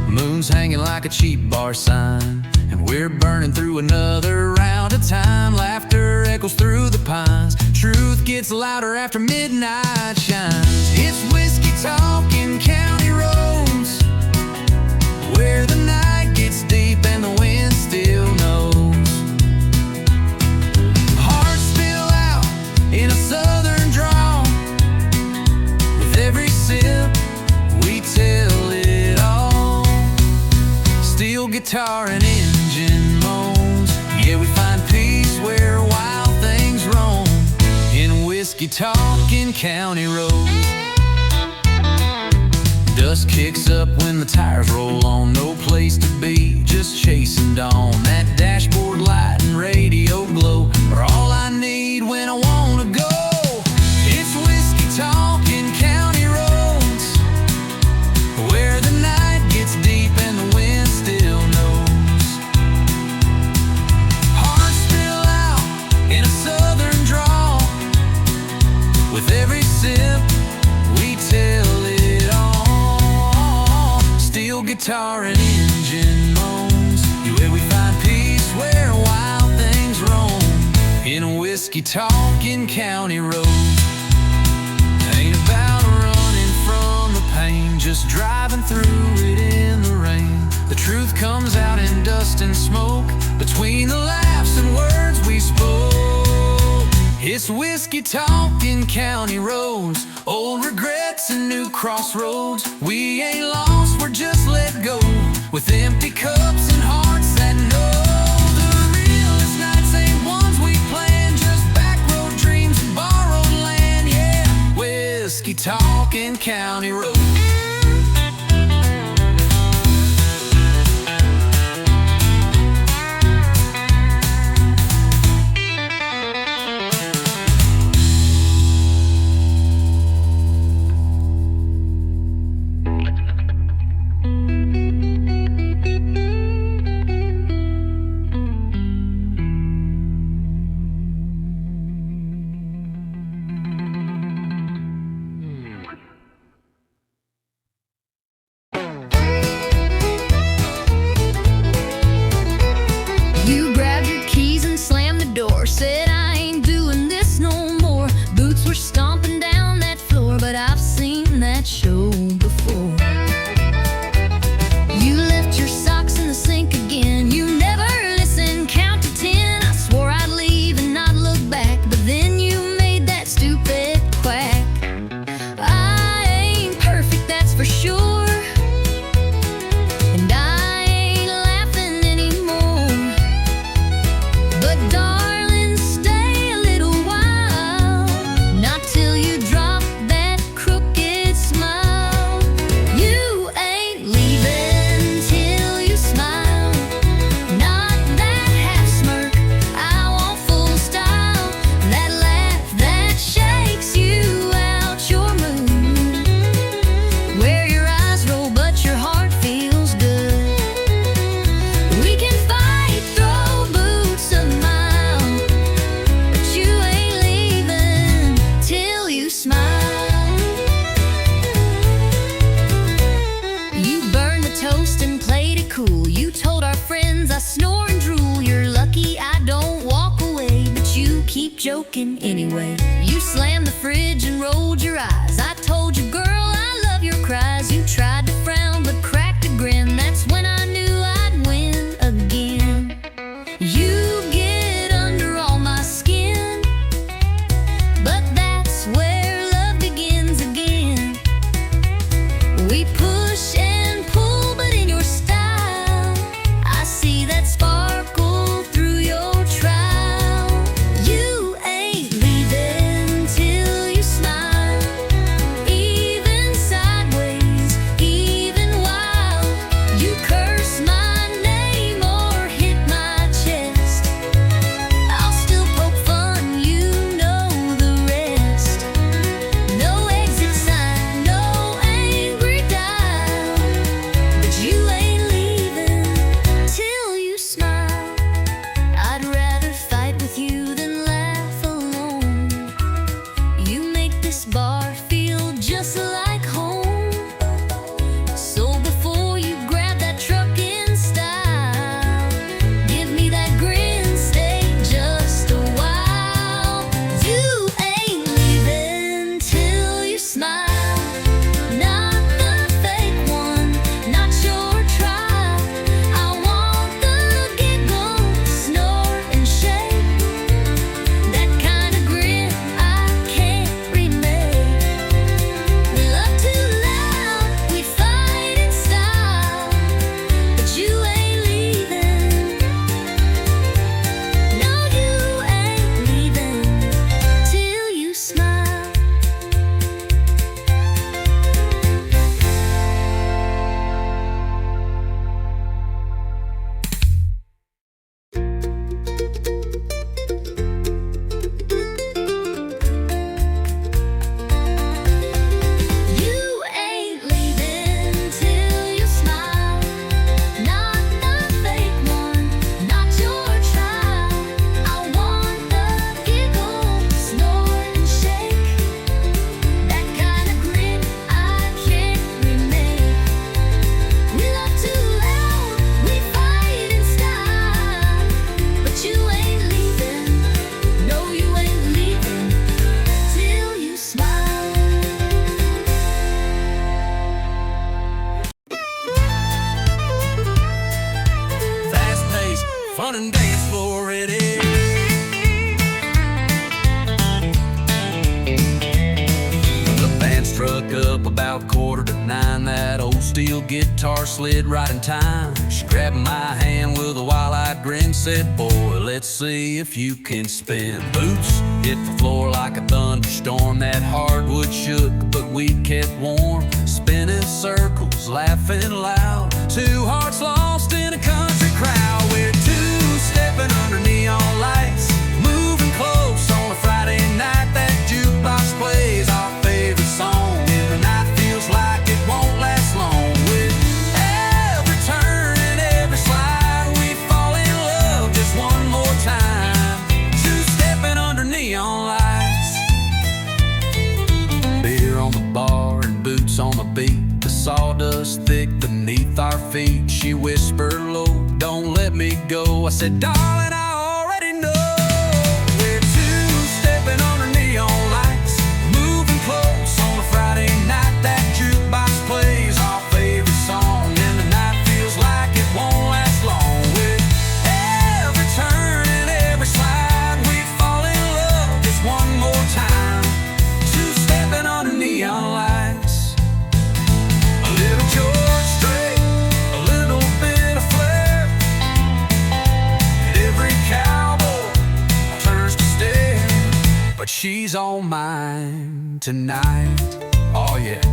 Moon's hanging like a cheap bar sign, and we're burning through another round of time. Laughter echoes through the pines, truth gets louder after midnight shines. It's whiskey talking county roads, where the night gets deep and the wind still knows. Hearts spill out in a southern drawl, with every sip we tell it all. Steel guitar and engine moans, yeah, we find peace where wild things roam. In whiskey whiskey talking county road. Dust kicks up when the tires roll on. No place to be, just chasing dawn. That dashboard light and radio glow are all I need when I wanna go. It's whiskey talking county roads, where the night gets deep and the wind still knows. Hearts spill out in a southern drawl. With every sip we tell it all. Steel guitar and engine moans, where we find peace, where wild things roam. In a whiskey talking county road. Ain't about running from the pain, just driving through it in the rain. The truth comes out in dust and smoke, between the laughs and words we spoke. It's whiskey talking county roads, old regrets and new crossroads. We ain't lost, we're just let go, with empty cups and hearts that know. The realest nights ain't ones we planned, just back road dreams and borrowed land. Yeah, whiskey talking county road. You grabbed your keys and slammed the door, said I ain't doing this no more. Boots were stomping down that floor, but I've seen that show before. You left your socks in the sink again, you never listened, count to 10. I swore I'd leave and not look back, but then you made that stupid quack. I ain't perfect, that's for sure, and I ain't laughing anymore. But darling, stay a little while, not till you drop that crooked smile. You ain't leaving till you smile, not that half smirk, I want full style. That laugh that shakes you out your mood, where your eyes roll but your heart feels good. We can fight, throw boots a mile, but you ain't leaving till you smile. You burned the toast and played it cool. You told our friends I snore and drool. You're lucky I don't walk away, but you keep joking anyway. You slammed the fridge and rolled your eyes. I told you, girl, I love your cries. You tried to frown but cracked a grin. That's when I knew I'd win again. You get under all my skin, but that's where love begins again. We push and pull, but in your style, I see that sparkle through your trowel. You ain't leaving running dance floor ready. The band struck up about 8:45. That old steel guitar slid right in time. She grabbed my hand with a wide-eyed grin, said, "Boy, let's see if you can spin." Boots hit the floor like a thunderstorm. That hardwood shook, but we kept warm. Spinning circles, laughing loud. Two hearts lost in a country crowd. We're two-stepping under neon lights, moving close on a Friday night. That jukebox plays our favorite song, and the night feels like it won't last long. With every turn and every slide, we fall in love just one more time. Two-stepping under neon lights. Beer on the bar and boots on the beat. The sawdust thick beneath our feet. She whispered low, "Don't let me go." I said, "Darling, I already know." We're two-stepping under neon lights, moving close on a Friday night. That jukebox plays our favorite song, and the night feels like it won't last long. With every turn and every slide, we fall in love just one more time. Two-stepping under neon lights. A little George Strait, a little bit of flair. Every cowboy turns to stare, but she's on mine tonight. Oh yeah,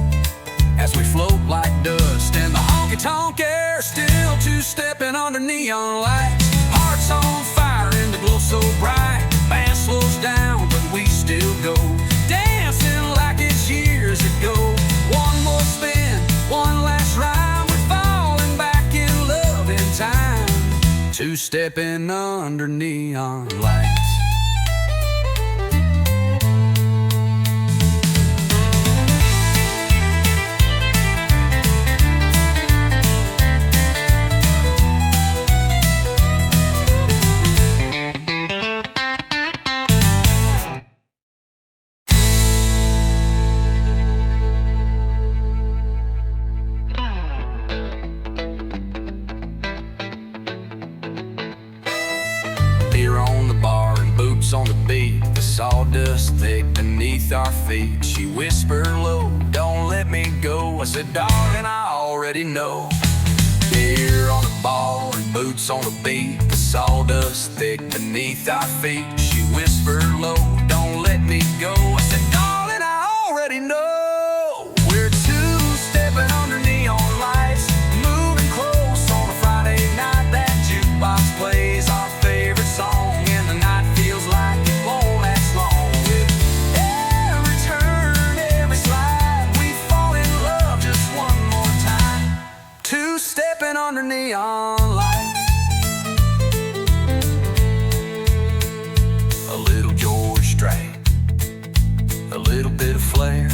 as we float like dust in the honky-tonk air, still two-stepping under neon lights. Hearts on fire and the glow so bright. Band slows down, but we still go, dancing like it's years ago. One more spin, one last ride. We're falling back in love in time. Two-stepping under neon lights. Beer on the bar and boots on the beat. The sawdust thick beneath our feet. She whispered low, "Don't let me go." I said, "Darling, I already know." Beer on the bar and boots on the beat. The sawdust thick beneath our feet. She whispered low, "Don't let me go." I said, "Darling, I already know." We're two-stepping under neon lights, moving close on a Friday night. That jukebox plays our favorite song, and the night feels like it won't last long. With every turn, every slide, we fall in love just one more time. Two-stepping under neon lights. A little George Strait, a little bit of flair,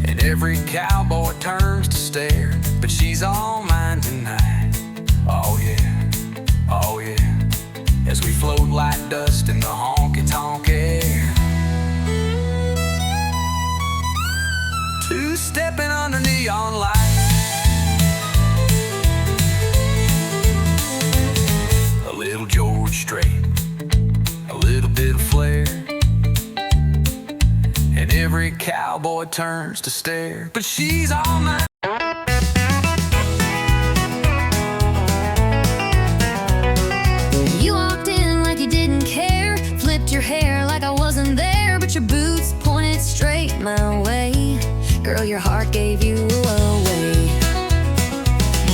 and every cowboy turns to stare, but she's all mine tonight. Oh yeah, oh yeah, as we float like dust in the honky-tonk air. Two-stepping under neon lights. A little George Strait, a little bit of flair, and every cowboy turns to stare, but she's all mine. You walked in like you didn't care, flipped your hair like I wasn't there, but your boots pointed straight my way. Girl, your heart gave you away.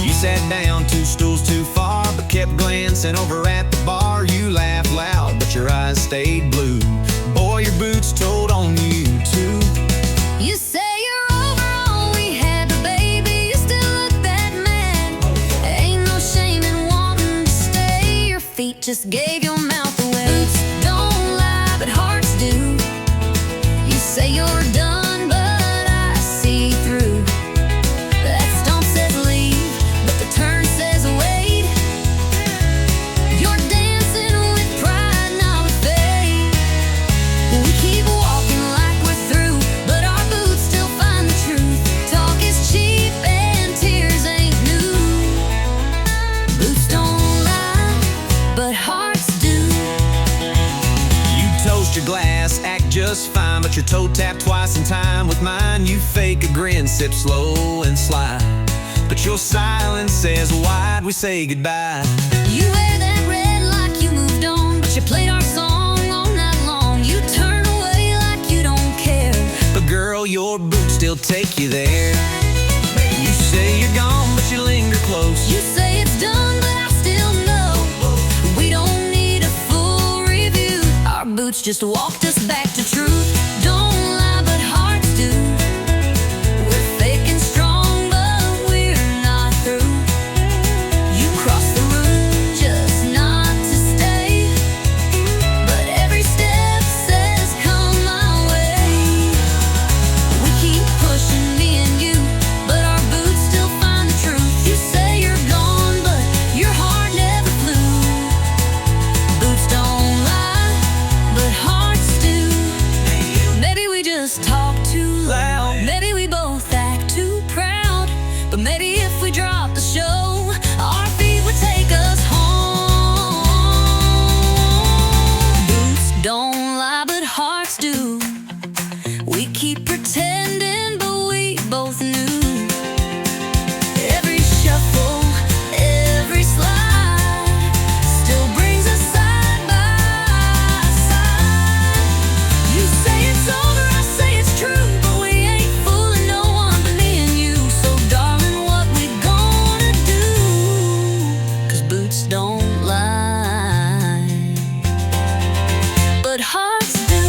You sat down 2 stools too far, but kept glancing over at the bar. You laughed loud, but your eyes stayed blue. Boy, your boots told on you too. You say you're over all we had, but baby, you still look that mad. Ain't no shame in wanting to stay. Your feet just gave your mouth away. Boots don't lie, but hearts do. You say you're done, but I see through. That stomp says leave, but the turn says wait. You're dancing with pride, not with faith. We keep walking like we're through, but our boots still find the truth. Talk is cheap and tears ain't new. Boots don't just fine, but your toe tapped twice in time. With mine, you fake a grin, sip slow and slide. But your silence says, why'd we say goodbye? You wear that red like you moved on, but you played our song all night long. You turn away like you don't care, But girl, your boots still take you there. You say you're gone, but you linger close. you say it's done, but I still know we don't need a full review. Our boots just walked us back to truth. Don't lie, but hearts do. We're fake and strong, but we're not through. You crossed the room just not to stay, but every step says come my way. We keep pushing, me and you, but our boots still find the truth. You say you're gone, but your heart never flew. Boots don't lie, but hearts do. Maybe we just talk too loud. Maybe we both act too proud. But maybe if we drop the show, our feet would take us home. Boots don't lie, but hearts do. We keep pretending, but we both knew. Every shuffle, every slide still brings us side by side. You say it's over, I say it's true, but we ain't fooling no one but me and you. So darling, what we gonna do? 'Cause boots don't lie, but hearts do.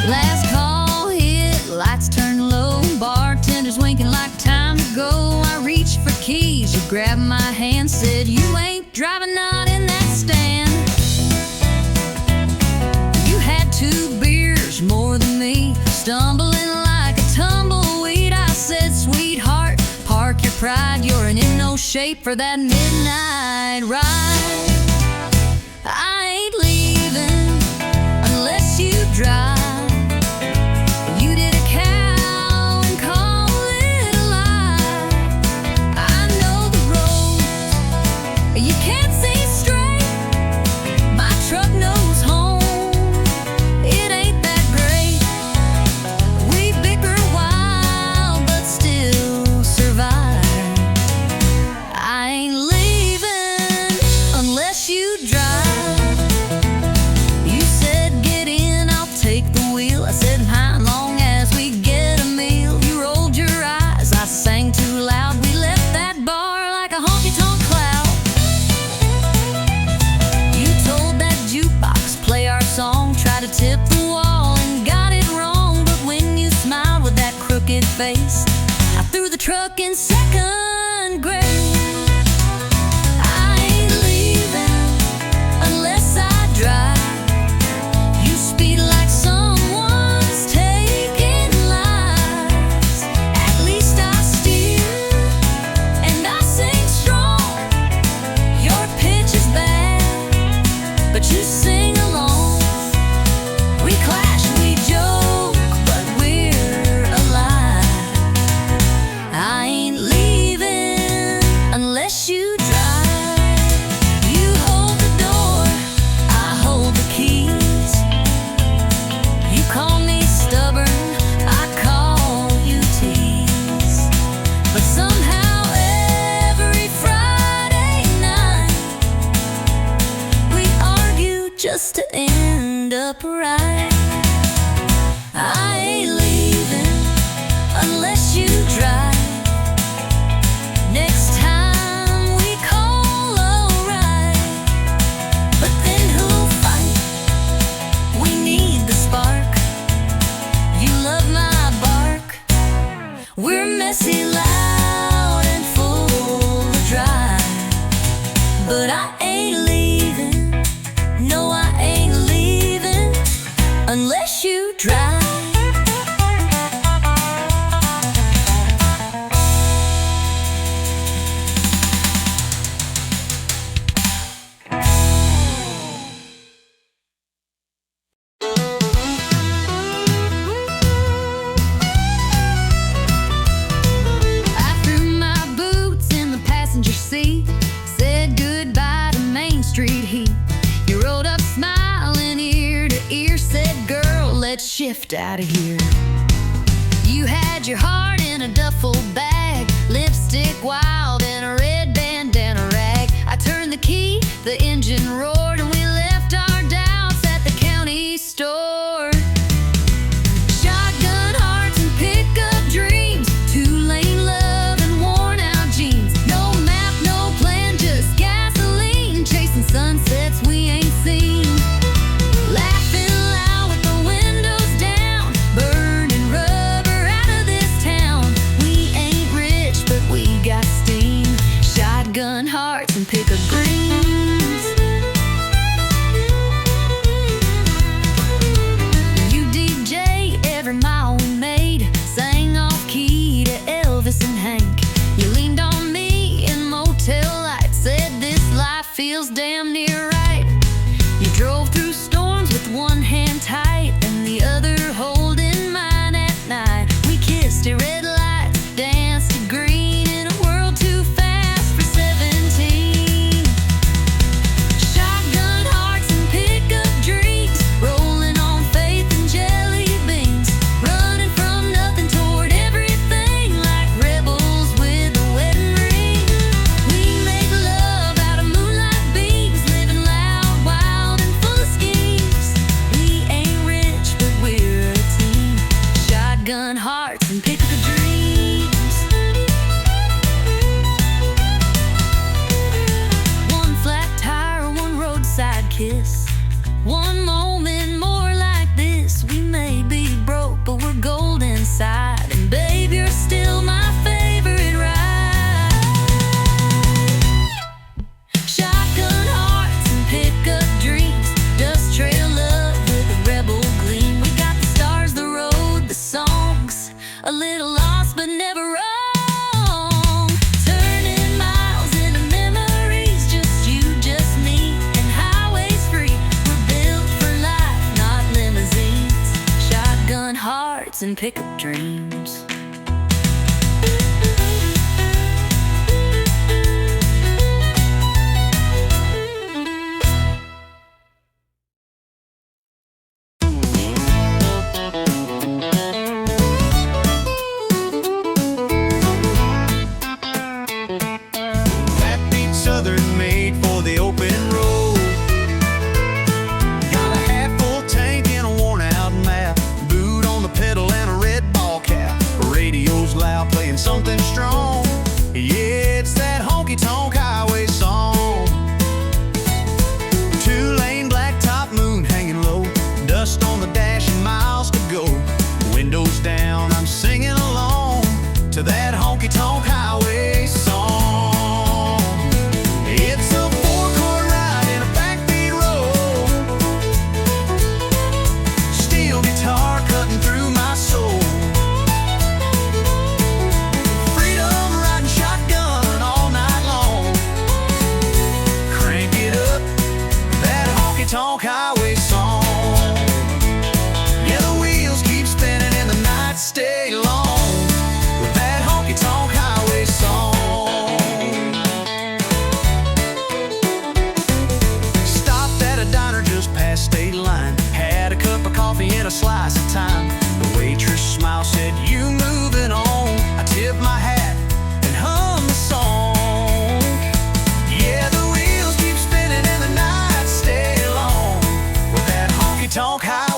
Last call hit, lights turn low, bartenders winking like time to go. I reached for keys, you grabbed my hand, said you ain't driving, not in that stand. You had 2 beers more than me, stumbling like a tumbleweed. I said, sweetheart, park your pride, you're in no shape for that midnight ride. I ain't leaving unless you drive. You did a cow and call it a lie. I know the roads you can't see straight. My truck knows home, it ain't that great. We bicker a while, but still survive. I ain't leaving unless you drive. You said get in, I'll take the wheel. I said how long as we get a meal. You rolled your eyes, I sang too loud. We left that bar like a honky-tonk cloud. You told that jukebox play our song, tried to tip the wall and got it wrong. But when you smiled with that crooked face, I threw the truck in second grade. I ain't leaving unless I drive. You speed like someone's taking lives. At least I steer and I sing strong. Your pitch is bad, but you sing along. We clash, we joke, but we're alive. I ain't leaving unless you drive. You hold the door, I hold the keys. You call me stubborn, I call you tease. But somehow every Friday night we argue just to end up right. I ain't leaving unless you drive. Next time we call a ride, but then who'll fight? We need the spark. You love my bark. We're messy, loud, and full of drive. But I ain't leaving, no I ain't leaving unless you drive. let's shift out of here. You had your heart in a duffel bag, lipstick wild and a red bandana rag. I turned the key, the engine roared, and we left our doubts at the county store. Shotgun hearts and pickup dreams, two-lane love and worn-out jeans. No map, no plan, just gasoline, chasing sunsets we ain't seen. Laughing loud with the windows down, burning rubber out of this town. We ain't rich, but we got steam. Shotgun hearts and pickup dreams. You DJ every mile we made, sang off key to Elvis and Hank. You leaned on me in motel lights, said this life feels damn near right. You drove through storms with one hand tight and the other holding mine at night. We kissed at red lights, danced to green in a world too fast for 17. Shotgun hearts and pickup dreams, rolling on faith and jelly beans, running from nothing toward everything like rebels with a wedding ring. We make love out of moonlight beams, living loud, wild, and full of schemes. We ain't rich, but we're a team. Shotgun hearts and pickup dreams. One flat tire, one roadside kiss, one moment more like this. We may be broke, but we're gold inside. And babe, you're still my favorite ride. Shotgun hearts and pickup dreams, dust trail love with a rebel gleam. We got the stars, the road, the songs, a little lost but never wrong. Turning miles into memories, just you, just me, and highways free. We're built for life, not limousines. Shotgun hearts and pickup dreams. Backbeat Southern made for the open road. Got a half-full tank and a worn-out map, boot on the pedal and a red ball cap. Radio's loud, playing something strong. Yeah, it's that honky-tonk highway song. Two-lane blacktop, moon hanging low, dust on the dash and miles to go. Windows down, I'm singing along to that honky-tonk highway song. It's a four-chord ride in a backbeat road, steel guitar cutting through my soul. Freedom riding shotgun all night long. Crank it up, that honky-tonk highway song. Yeah, the wheels keep spinning and the nights stay long with that honky-tonk highway song. Stopped at a diner just past state line, had a cup of coffee and a slice of thyme. The waitress smiled, said, "You moving on?" I tipped my hat and hummed the song. Yeah, the wheels keep spinning and the nights stay long with that honky-tonk highway